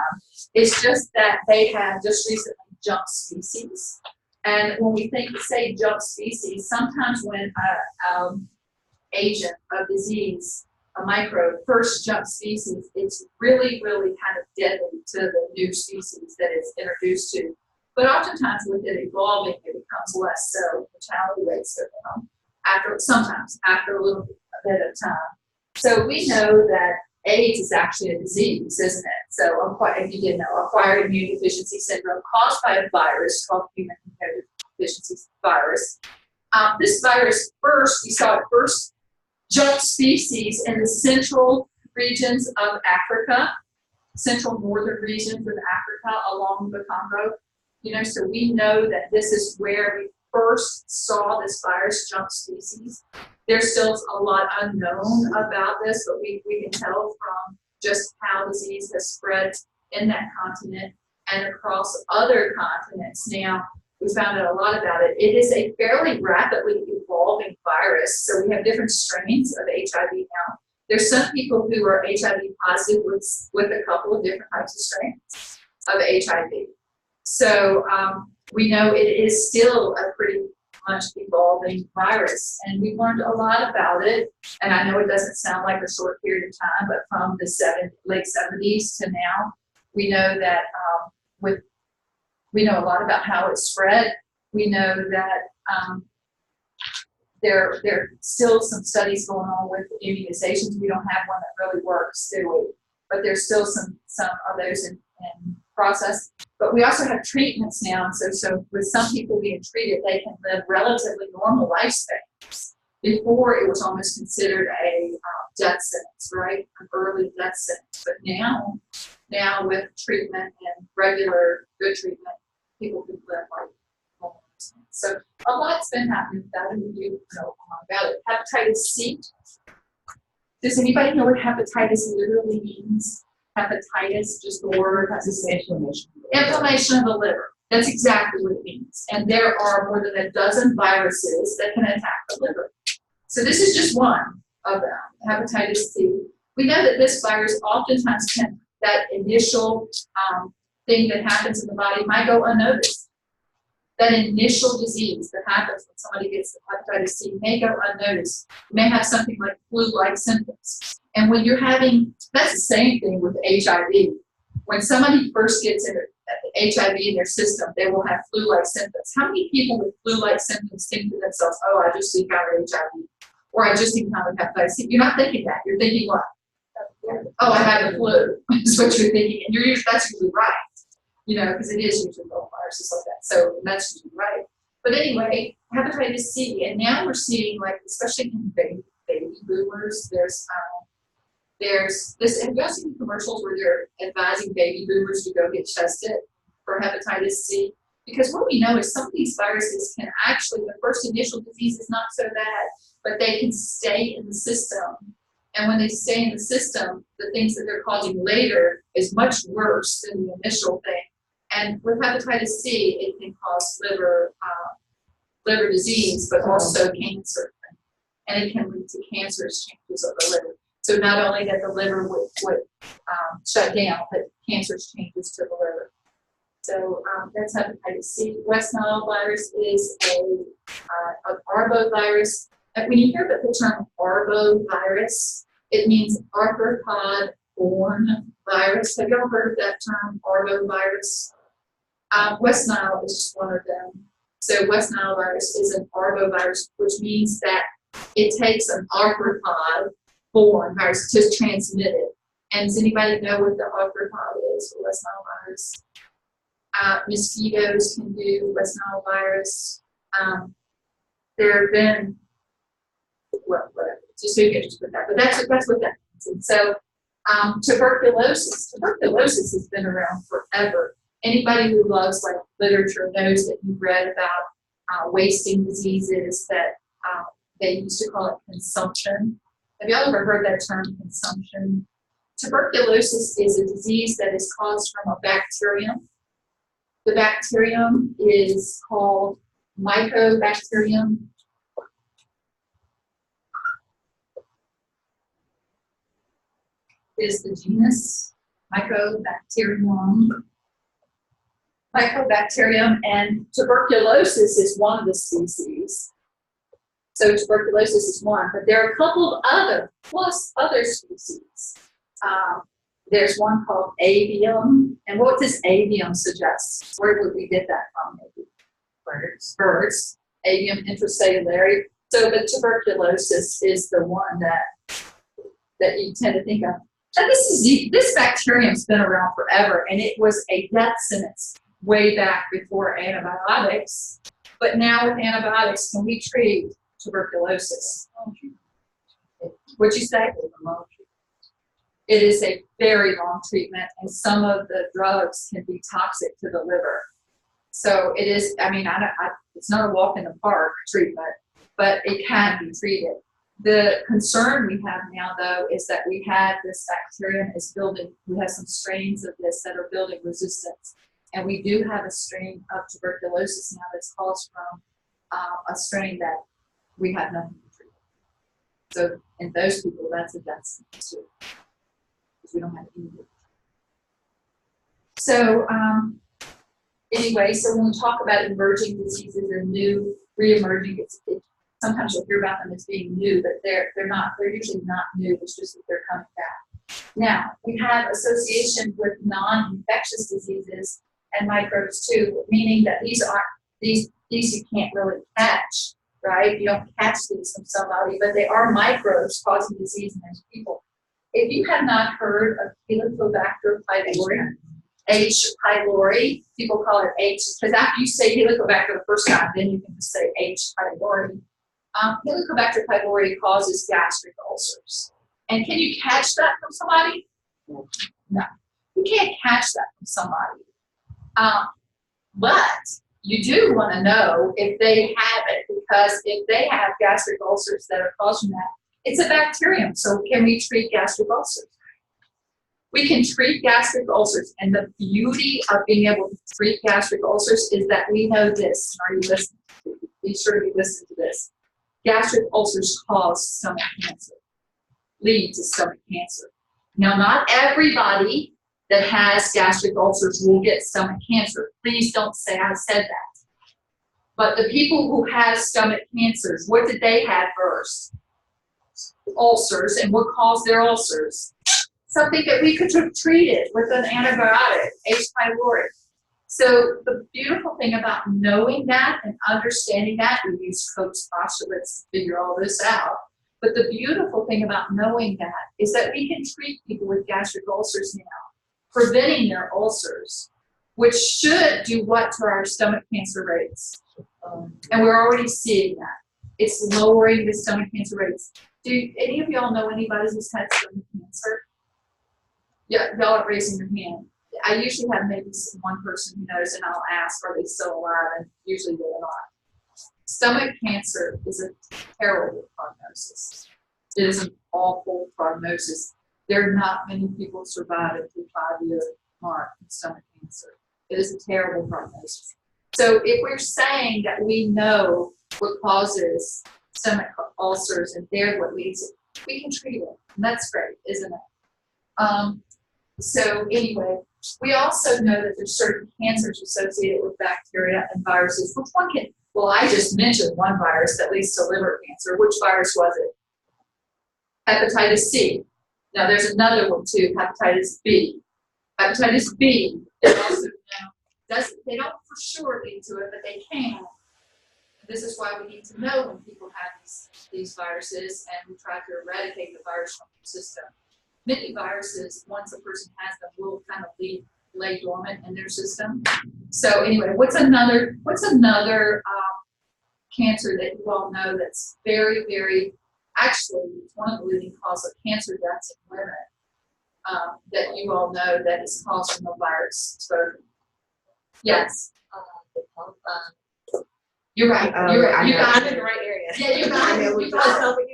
It's just that they have just recently jumped species. And when we say jump species, sometimes when an agent of disease, a microbe, first jump species, it's really, really kind of deadly to the new species that it's introduced to. But oftentimes with it evolving, it becomes less so. Mortality rates go down sometimes after a little bit of time. So we know that AIDS is actually a disease, isn't it? So if you didn't know, acquired immune deficiency syndrome caused by a virus called human immunodeficiency virus. This virus we saw it first jump species in the central regions of Africa, central northern regions of Africa along the Congo. So we know that this is where we first saw this virus jump species. There's still a lot unknown about this, but we can tell from just how disease has spread in that continent and across other continents. Now, we found out a lot about it. It is a fairly rapidly evolving virus. So we have different strains of HIV now. There's some people who are HIV positive with a couple of different types of strains of HIV. So we know it is still a pretty much evolving virus. And we learned a lot about it. And I know it doesn't sound like a short period of time, but from the late 70s to now, we know that we know a lot about how it spread. We know that there are still some studies going on with immunizations. We don't have one that really works, do we? But there's still some of those in process. But we also have treatments now. So with some people being treated, they can live relatively normal lifespans. Before, it was almost considered a death sentence, right? An early death sentence. But now with treatment and regular good treatment, people can live like normal lifespans. So a lot's been happening with that, and we do know about it. Hepatitis C. Does anybody know what hepatitis literally means? Hepatitis, just the word, has inflammation of the liver. That's exactly what it means. And there are more than a dozen viruses that can attack the liver. So this is just one of them, hepatitis C. We know that this virus oftentimes that initial thing that happens in the body might go unnoticed. That initial disease that happens when somebody gets hepatitis C may go unnoticed. You may have something like flu-like symptoms. And when you're that's the same thing with HIV. When somebody first gets HIV in their system, they will have flu-like symptoms. How many people with flu-like symptoms think to themselves, oh, I just encountered HIV, or I just encountered hepatitis C? You're not thinking that. You're thinking what? Oh, I had the flu. That's what you're thinking. And that's usually right, because it is usually viruses like that. So that's usually right. But anyway, hepatitis C, and now we're seeing, like, especially in baby boomers, there's this, and you guys see commercials where they're advising baby boomers to go get tested for hepatitis C. Because what we know is some of these viruses can actually, the first initial disease is not so bad, but they can stay in the system. And when they stay in the system, the things that they're causing later is much worse than the initial thing. And with hepatitis C, it can cause liver disease, but also cancer. And it can lead to cancerous changes of the liver. So not only that the liver would shut down, but cancerous changes to the liver. So that's hepatitis C. West Nile virus is an arbovirus. When you hear about the term arbovirus, it means arthropod-borne virus. Have you ever heard of that term, arbovirus? West Nile is just one of them. So West Nile virus is an arbovirus, which means that it takes an arthropod-borne virus to transmit it. And does anybody know what the arthropod is for West Nile virus? Mosquitoes can do West Nile virus. There have been, well, whatever, just so you can just put that, but that's what that means. And so tuberculosis has been around forever. Anybody who loves like literature knows that you've read about wasting diseases that they used to call it consumption. Have y'all ever heard that term, consumption? Tuberculosis is a disease that is caused from a bacterium. The bacterium is called Mycobacterium is the genus, Mycobacterium, and tuberculosis is one of the species. So tuberculosis is one, but there are a couple of other species. There's one called avium, and what does avium suggest? Where would we get that from? Maybe birds. Avium intracellulare. So the tuberculosis is the one that you tend to think of. And this bacterium's been around forever, and it was a death sentence way back before antibiotics. But now with antibiotics, can we treat tuberculosis? What'd you say? It is a very long treatment, and some of the drugs can be toxic to the liver. So it is, I mean, it's not a walk in the park treatment, but it can be treated. The concern we have now, though, is that we have this bacterium is building, we have some strains of this that are building resistance. And we do have a strain of tuberculosis now that's caused from a strain that we have nothing to treat. So in those people, that's a death sentence too. We don't have any. So anyway, so when we talk about emerging diseases and new re-emerging, sometimes you'll hear about them as being new, but they're not. They're usually not new. It's just that they're coming back. Now we have association with non-infectious diseases and microbes too, meaning that these you can't really catch, right? You don't catch these from somebody, but they are microbes causing disease in those people. If you have not heard of Helicobacter pylori, H. pylori, people call it H, because after you say Helicobacter the first time, then you can just say H. pylori. Helicobacter pylori causes gastric ulcers. And can you catch that from somebody? No. You can't catch that from somebody. But you do want to know if they have it, because if they have gastric ulcers that are causing that, it's a bacterium, so can we treat gastric ulcers? We can treat gastric ulcers, and the beauty of being able to treat gastric ulcers is that we know this. Are you listening? Be sure you listen to this. Gastric ulcers cause stomach cancer, lead to stomach cancer. Now, not everybody that has gastric ulcers will get stomach cancer. Please don't say I said that. But the people who have stomach cancers, what did they have first? Ulcers, and what caused their ulcers? Something that we could have treated with an antibiotic, H. pylori. So the beautiful thing about knowing that and understanding that, we use Koch's postulates to figure all this out. But the beautiful thing about knowing that is that we can treat people with gastric ulcers now, preventing their ulcers, which should do what to our stomach cancer rates? And we're already seeing that. It's lowering the stomach cancer rates. Do any of y'all know anybody who's had stomach cancer? Yeah, y'all are raising your hand. I usually have maybe one person who knows, and I'll ask, are they still alive? And usually they're not. Stomach cancer is a terrible prognosis. It is an awful prognosis. There are not many people survive at the 5-year mark in stomach cancer. It is a terrible prognosis. So if we're saying that we know what causes stomach ulcers and they're what leads it, we can treat it. And that's great, isn't it? So anyway, we also know that there's certain cancers associated with bacteria and viruses. Which one can, well, I just mentioned one virus that leads to liver cancer. Which virus was it? Hepatitis C. Now there's another one too, hepatitis B. Hepatitis B is also they don't for sure lead to it, but they can. This is why we need to know when people have these viruses, and we try to eradicate the virus from the system. Many viruses, once a person has them, will kind of lay dormant in their system. So anyway, what's another cancer that you all know that's very, very, actually, it's one of the leading causes of cancer deaths in women that you all know that is caused from the virus exposure? Yes. You're right. You're right. You got I'm it. in the right area. Yeah, you got it. You got it.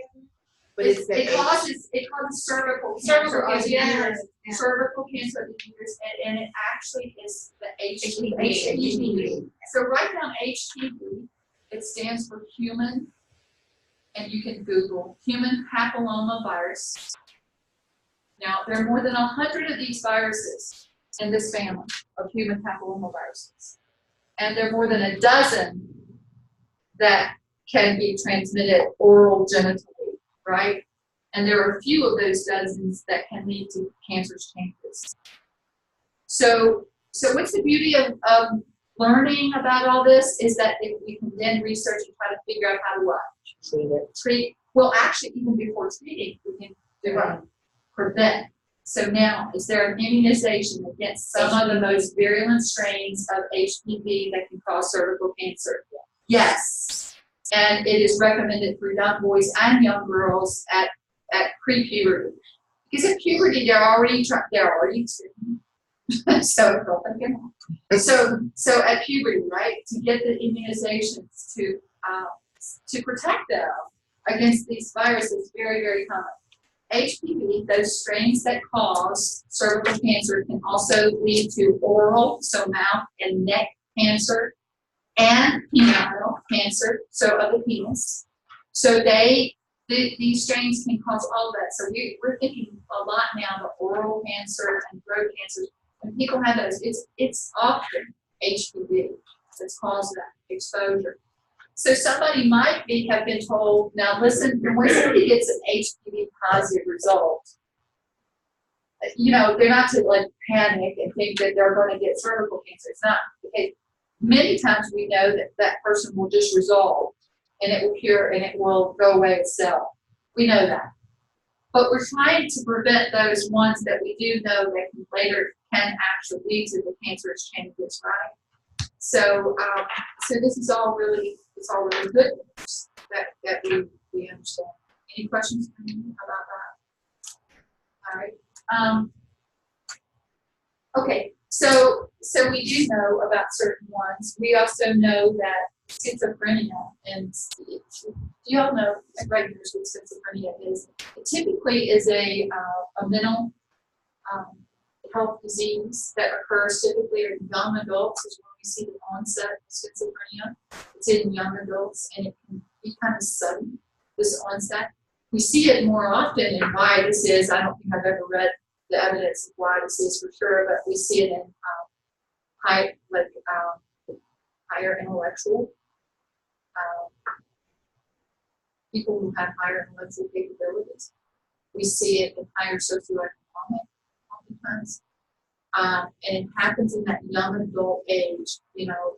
But it causes cervical cancer of the uterus, cervical cancer of the uterus, and it actually is the HPV. So write down HPV. It stands for human, and you can Google human papillomavirus. Now there are more than 100 of these viruses in this family of human papillomaviruses, and there are more than a dozen that can be transmitted oral genitally, right? And there are a few of those dozens that can lead to cancerous changes. So what's the beauty of learning about all this is that we can then research and try to figure out how to what? Treat. Well, actually, even before treating, we can do what? Prevent. So now, is there an immunization against some of the most virulent strains of HPV that can cause cervical cancer? Yes. And it is recommended for young boys and young girls at pre-puberty. Because at puberty, they're already so at puberty, right, to get the immunizations to protect them against these viruses, very, very common. HPV, those strains that cause cervical cancer, can also lead to oral, so mouth and neck cancer, and penile cancer, so of the penis. So these strains can cause all that. So we're thinking a lot now the oral cancer and throat cancers. When people have those, it's often HPV that's caused that exposure. So somebody might have been told, now listen, when somebody gets an HPV positive result, they're not to like panic and think that they're going to get cervical cancer. It's not the case. Many times we know that person will just resolve and it will cure and it will go away itself. We know that. But we're trying to prevent those ones that we do know that later can actually lead to the cancerous changes, right? So this is all really, it's all really good that we understand. Any questions about that? All right. Okay. So we do know about certain ones. We also know that schizophrenia, and do you all know right here's what schizophrenia is? It typically is a mental health disease that occurs typically in young adults, is when we see the onset of schizophrenia. It's in young adults, and it can be kind of sudden, this onset. We see it more often, and why this is, I don't think I've ever read the evidence of why this is for sure, but we see it in higher intellectual people who have higher intellectual capabilities. We see it in higher socioeconomic oftentimes. And it happens in that young adult age,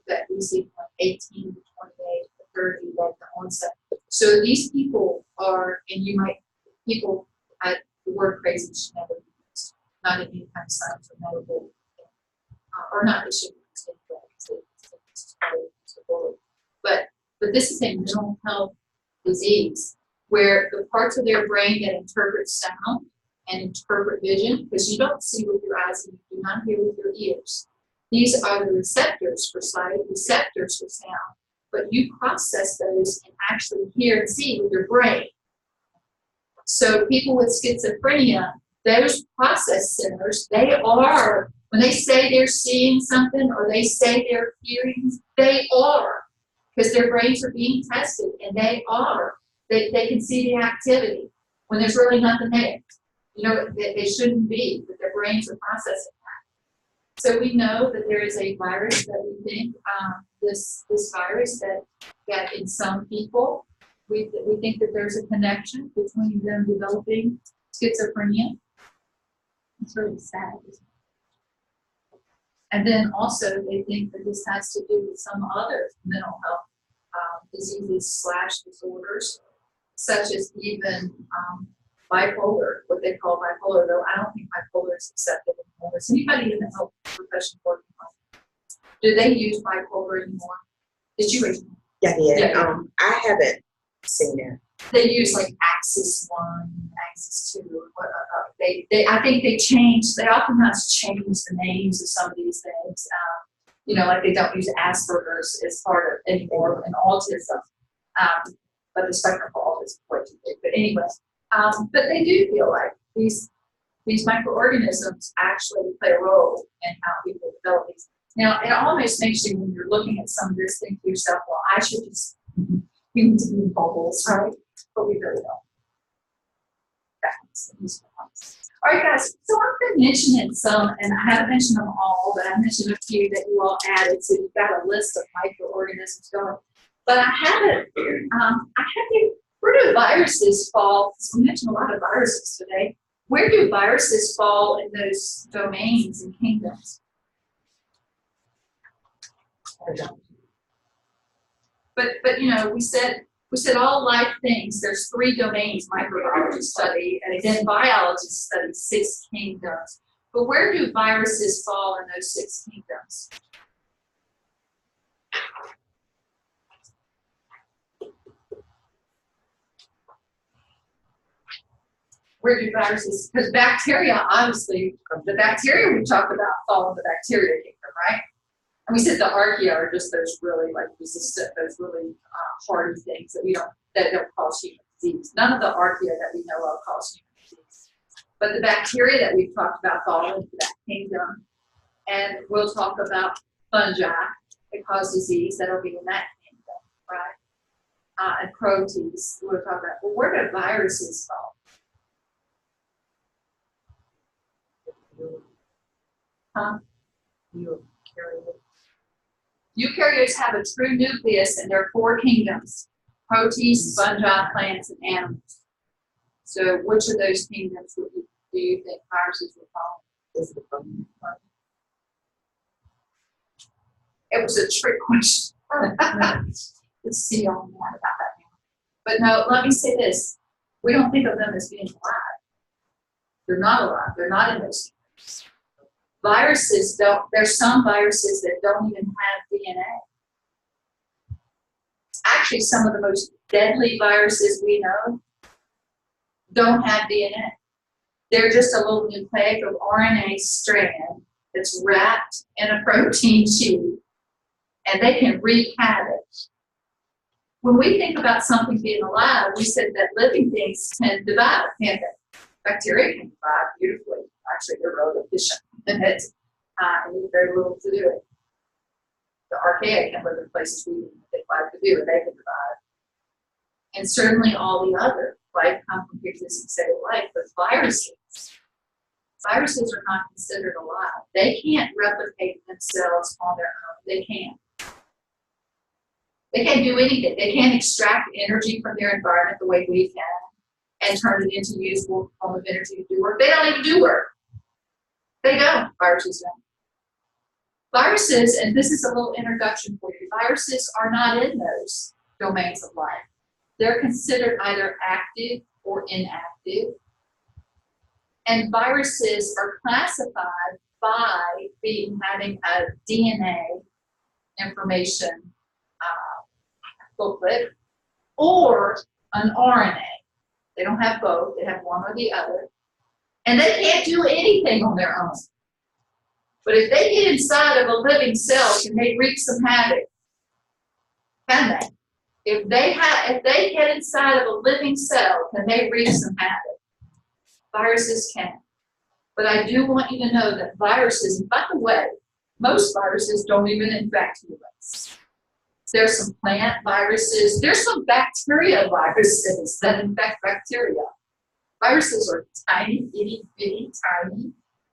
that we see from 18 to 28 to 30, like the onset. So these people are, and people had the word crazy should never be used, not in any kind of science or medical, or not, it shouldn't be used. but this is a mental health disease where the parts of their brain that interpret sound and interpret vision, because you don't see with your eyes and you do not hear with your ears. These are the receptors for sight, receptors for sound, but you process those and actually hear and see with your brain. So people with schizophrenia, those process centers, they are, when they say they're seeing something or they say they're hearing, they are, because their brains are being tested, and they are. They can see the activity when there's really nothing there. You know, they shouldn't be, but their brains are processing that. So we know that there is a virus that we think, this virus that in some people, we think that there's a connection between them developing schizophrenia. It's really sad, isn't it? And then also they think that this has to do with some other mental health diseases / disorders, such as even bipolar, what they call bipolar, though I don't think bipolar is accepted anymore. Is anybody in the health profession working on it? Do they use bipolar anymore? Did you raise? Yeah, yeah. Yeah. I haven't seen that. They use like Axis 1, Axis 2. I think they oftentimes change the names of some of these things. You know, like they don't use Asperger's as part of anymore in autism. But the spectrum for autism is way too big. But anyway, but they do feel like these microorganisms actually play a role in how people develop these. Now, it almost makes you, when you're looking at some of this, think to yourself, well, I should just be in bubbles, right? But we really don't. All right, guys, so I've been mentioning some, and I haven't mentioned them all, but I mentioned a few that you all added, so you've got a list of microorganisms going. But I haven't, where do viruses fall? Because we mentioned a lot of viruses today. Where do viruses fall in those domains and kingdoms? But you know, we said all life things, there's 3 domains microbiologists study, and then biologists study 6 kingdoms. But where do viruses fall in those 6 kingdoms? Where do viruses, because bacteria, obviously, the bacteria we talked about fall in the bacteria kingdom, right? And we said the archaea are just those really like resistant, those really hardy things that don't cause human disease. None of the archaea that we know of cause human disease. But the bacteria that we've talked about fall into that kingdom. And we'll talk about fungi that cause disease, that'll be in that kingdom, right? And proteins, we'll talk about. Well, where do viruses fall? Huh? Eukaryotes have a true nucleus, and there are 4 kingdoms: protists, fungi, plants, and animals. So which of those kingdoms do you think viruses will fall in? It was a trick question. Let's see all more about that now. But no, let me say this. We don't think of them as being alive. They're not alive. They're not in those kingdoms. Viruses don't, there's some viruses that don't even have DNA. Actually, some of the most deadly viruses we know don't have DNA. They're just a little nucleic of RNA strand that's wrapped in a protein sheet, and they can wreak havoc. When we think about something being alive, we said that living things can divide, can't they? Bacteria can divide beautifully. Actually, they're really efficient. And need very little to do it. The archaea can live in places we didn't think life could do, and they can divide. And certainly all the other life comes from pre-existing state of life, but viruses are not considered alive. They can't replicate themselves on their own. They can't. They can't do anything. They can't extract energy from their environment the way we can and turn it into useful form of energy to do work. They don't even do work. They don't. Viruses don't. Viruses, and this is a little introduction for you, viruses are not in those domains of life. They're considered either active or inactive. And viruses are classified by having a DNA information booklet, or an RNA. They don't have both, they have one or the other. And they can't do anything on their own. But if they get inside of a living cell, can they wreak some havoc? Can they? If they get inside of a living cell, can they wreak some havoc? Viruses can. But I do want you to know that viruses, and by the way, most viruses don't even infect humans. There's some plant viruses, there's some bacteria viruses that infect bacteria. Viruses are tiny, itty bitty, tiny,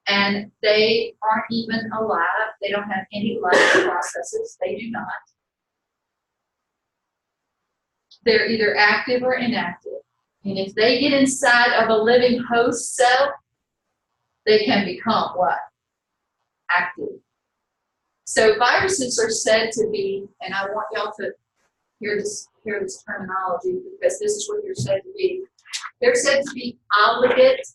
and they aren't even alive. They don't have any life processes. They do not. They're either active or inactive. And if they get inside of a living host cell, they can become what? Active. So viruses are said to be, and I want y'all to hear this terminology because this is what they're said to be. They're said to be obligate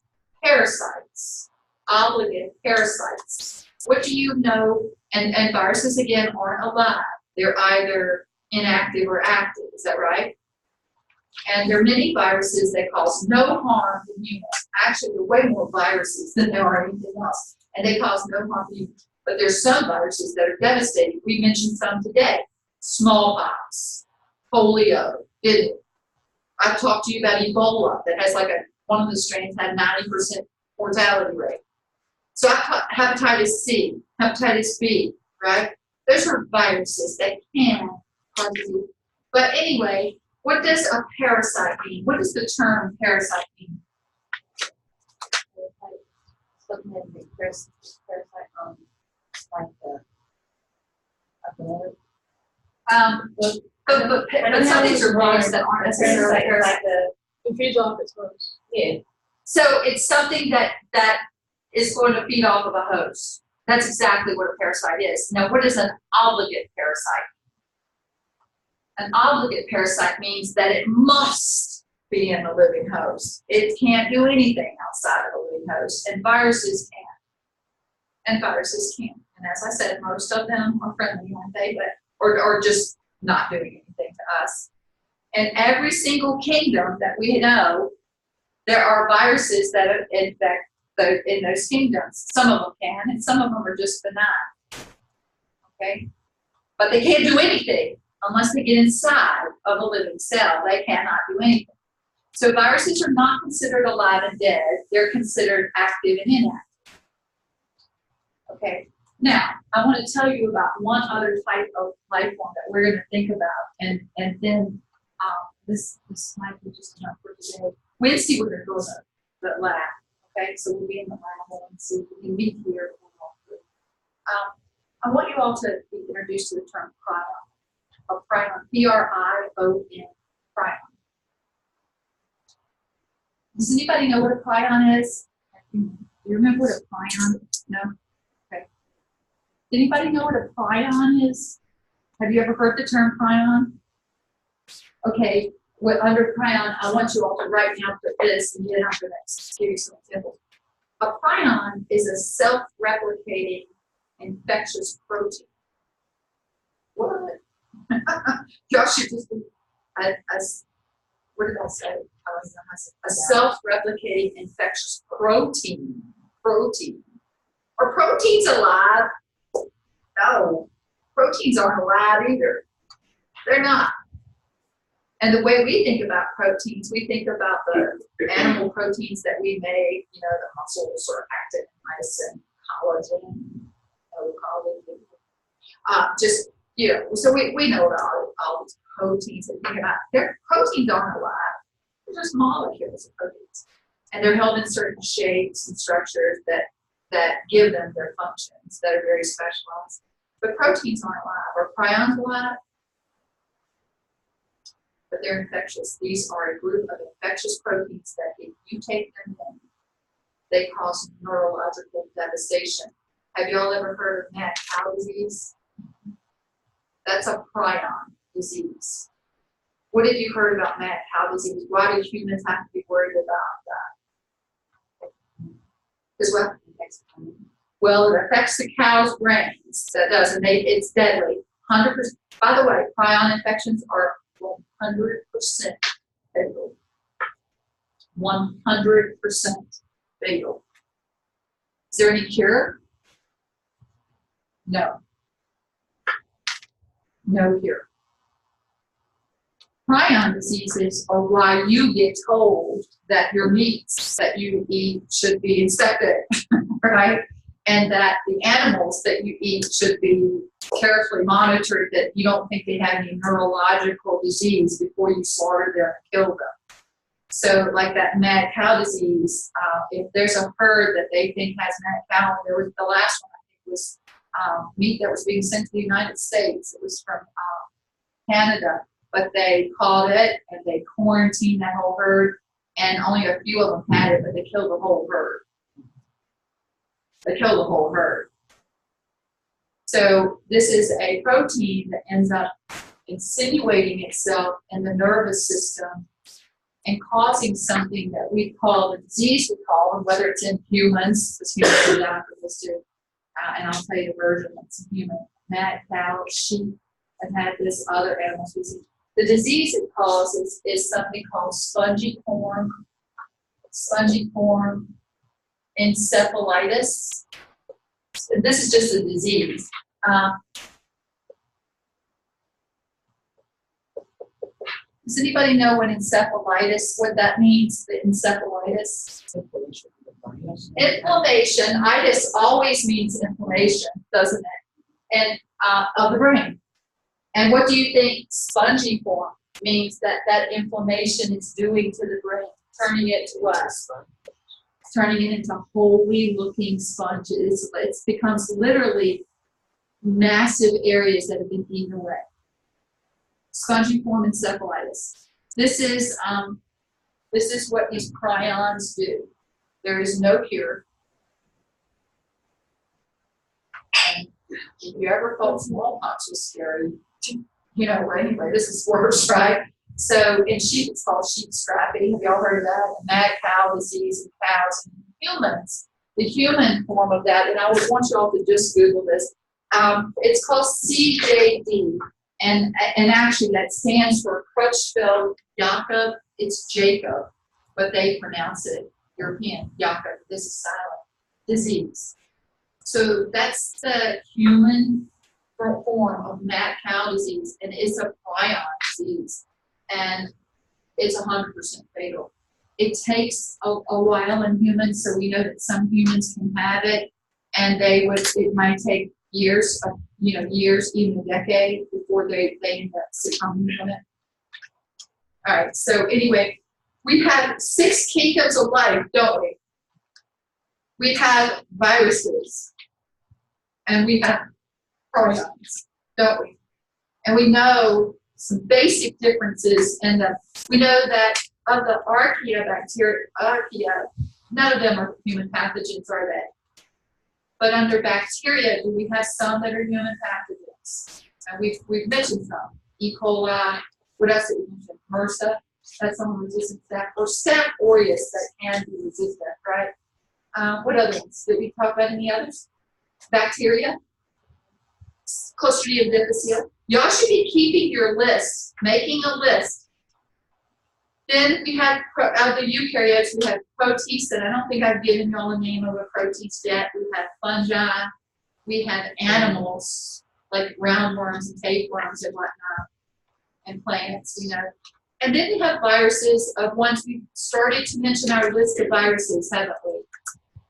parasites. Obligate parasites. What do you know? And viruses, again, aren't alive. They're either inactive or active. Is that right? And there are many viruses that cause no harm to humans. Actually, there are way more viruses than there are anything else. And they cause no harm to humans. But there's some viruses that are devastating. We mentioned some today. Smallpox, polio, didn't it? I talked to you about Ebola that has one of the strains had 90% mortality rate. So I taught hepatitis C, hepatitis B, right? Those are viruses that can cause disease. But anyway, what does a parasite mean? What does the term parasite mean? Something that the parasite, like But some things are bugs that aren't necessarily parasites. It feeds off its host. Yeah. So it's something that is going to feed off of a host. That's exactly what a parasite is. Now, what is an obligate parasite? An obligate parasite means that it must be in the living host. It can't do anything outside of the living host, and viruses can. And viruses can. And as I said, most of them are friendly, aren't they? But or just not doing anything to us. And every single kingdom that we know, there are viruses that infect in those kingdoms. Some of them can, and some of them are just benign. Okay? But they can't do anything unless they get inside of a living cell. They cannot do anything. So viruses are not considered alive and dead. They're considered active and inactive. Okay? Now, I want to tell you about one other type of life form that we're going to think about, and then this might be just enough for today. Wednesday, we're going to go to the lab, okay? So we'll be in the lab and see if we can meet here. I want you all to be introduced to the term prion, or prion, P-R-I-O-N, prion. Does anybody know what a prion is? Do you remember what a prion is? No? Anybody know what a prion is? Have you ever heard the term prion? Okay, under prion, I want you all to write down for this, and then after that, give you some examples. A prion is a self-replicating infectious protein. What? Y'all should just be, what did I say? A self-replicating infectious protein. Protein. Are proteins alive? No, proteins aren't alive either. They're not. And the way we think about proteins, we think about the animal proteins that we make, the muscles or actin, myosin, collagen, so we know about all these proteins that we think about. Proteins aren't alive. They're just molecules of proteins. And they're held in certain shapes and structures that give them their functions that are very specialized. But proteins aren't alive. Are prions alive? But they're infectious. These are a group of infectious proteins that if you take them in, they cause neurological devastation. Have you all ever heard of mad cow disease? That's a prion disease. What have you heard about mad cow disease? Why do humans have to be worried about that? Because what? Well, it affects the cow's brains. That does, and it's deadly. 100%. By the way, prion infections will fatal. 100% fatal. Is there any cure? No. No cure. Prion diseases are why you get told that your meats that you eat should be inspected, right? And that the animals that you eat should be carefully monitored, that you don't think they have any neurological disease before you slaughter them and kill them. So like that mad cow disease, if there's a herd that they think has mad cow, there was the last one, I think was meat that was being sent to the United States. It was from Canada, but they caught it and they quarantined that whole herd, and only a few of them had it, but they killed the whole herd. They killed the whole herd. So this is a protein that ends up insinuating itself in the nervous system and causing something that we call the disease we call, and whether it's in humans, because humans are down for this too, and I'll tell you the version that's human, mad cow, sheep, and had this other animal species. The disease it causes is something called spongiform encephalitis. This is just a disease. Does anybody know what that means, the encephalitis? Inflammation. Itis always means inflammation, doesn't it? And of the brain. And what do you think spongiform means that inflammation is doing to the brain, turning it to what? Turning it into holy looking sponges. It becomes literally massive areas that have been eaten away. Spongiform encephalitis. This is what these prions do. There is no cure. And if you ever thought smallpox was scary, anyway, this is worse, right? So in sheep, it's called sheep scrappy. Have y'all heard of that? Mad cow disease in cows and humans. The human form of that, and I would want you all to just Google this. It's called CJD, and actually that stands for Crutchfield Jakob. It's Jacob, but they pronounce it European Jakob. This is silent disease. So that's the human form of mad cow disease, and it's a prion disease, and it's 100% fatal. It takes a while in humans, so we know that some humans can have it, and it might take years, even a decade before they end up succumbing from it. All right, so anyway, we have 6 kingdoms of life, don't we? We have viruses, and we have prions, don't we? And we know some basic differences in them. We know that of the archaea bacteria, none of them are human pathogens, are they? But under bacteria, do we have some that are human pathogens? And we've mentioned some. E. coli, what else did we mention? MRSA, that's someone resistant to that. Or Staph aureus that can be resistant, right? What other ones? Did we talk about any others? Bacteria? Clostridium difficile. Y'all should be keeping your list, making a list. Then we have the eukaryotes. We have protists, and I don't think I've given y'all a name of a protist yet. We have fungi. We have animals like roundworms and tapeworms and whatnot, and plants, And then we have viruses of ones we've started to mention our list of viruses, haven't we?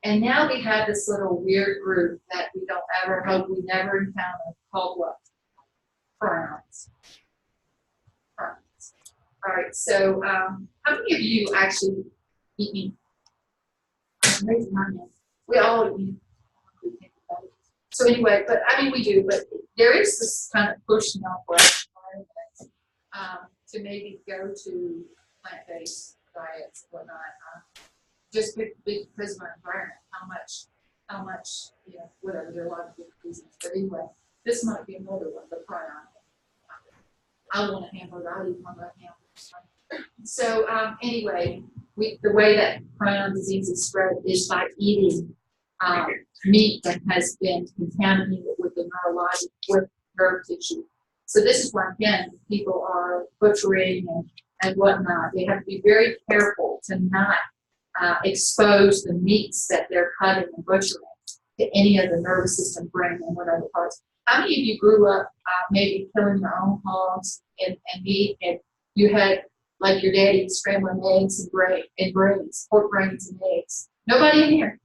And now we have this little weird group that we don't ever hope we never encounter called what? Prions. All right, so how many of you actually eat meat? Raise my hand. We all eat meat. So anyway, we do, but there is this kind of push now for us to maybe go to plant-based diets and whatnot. Just because of our environment, how much, whatever, there are a lot of good reasons. But anyway, this might be another one, the prion. I want a hamburger, I'll eat one right now. So anyway, the way that prion disease is spread is by eating meat that has been contaminated with the with nerve tissue. So this is where, again, people are butchering and whatnot. They have to be very careful to not expose the meats that they're cutting and butchering to any of the nervous system, brain, and whatever parts. How many of you grew up maybe killing your own hogs and meat, and you had, like your daddy, scrambling eggs and brains, pork brains and eggs? Nobody in here?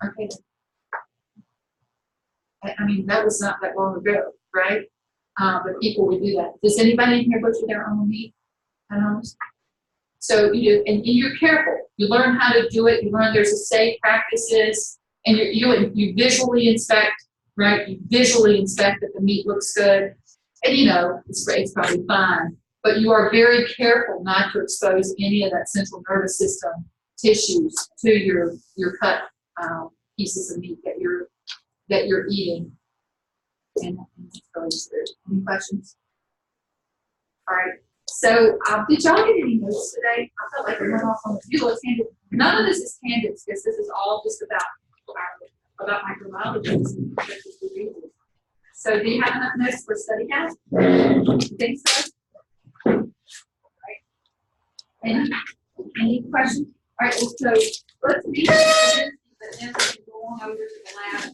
Okay. I mean, that was not that long ago, right? But people would do that. Does anybody in here butcher their own meat at home? So you do, and you're careful. You learn how to do it. You learn there's a safe practices, and you visually inspect, right? You visually inspect that the meat looks good, and you know it's probably fine. But you are very careful not to expose any of that central nervous system tissues to your cut pieces of meat that you're eating. And that's really true. Any questions? All right. So, did y'all get any notes today? I felt like I went off on a few little tangents. None of this is tangents because this is all just about microbiology. So, do you have enough notes for study guide? You think so? All right. Any questions? All right. Well, so let's meet, but then we can go on over to the lab.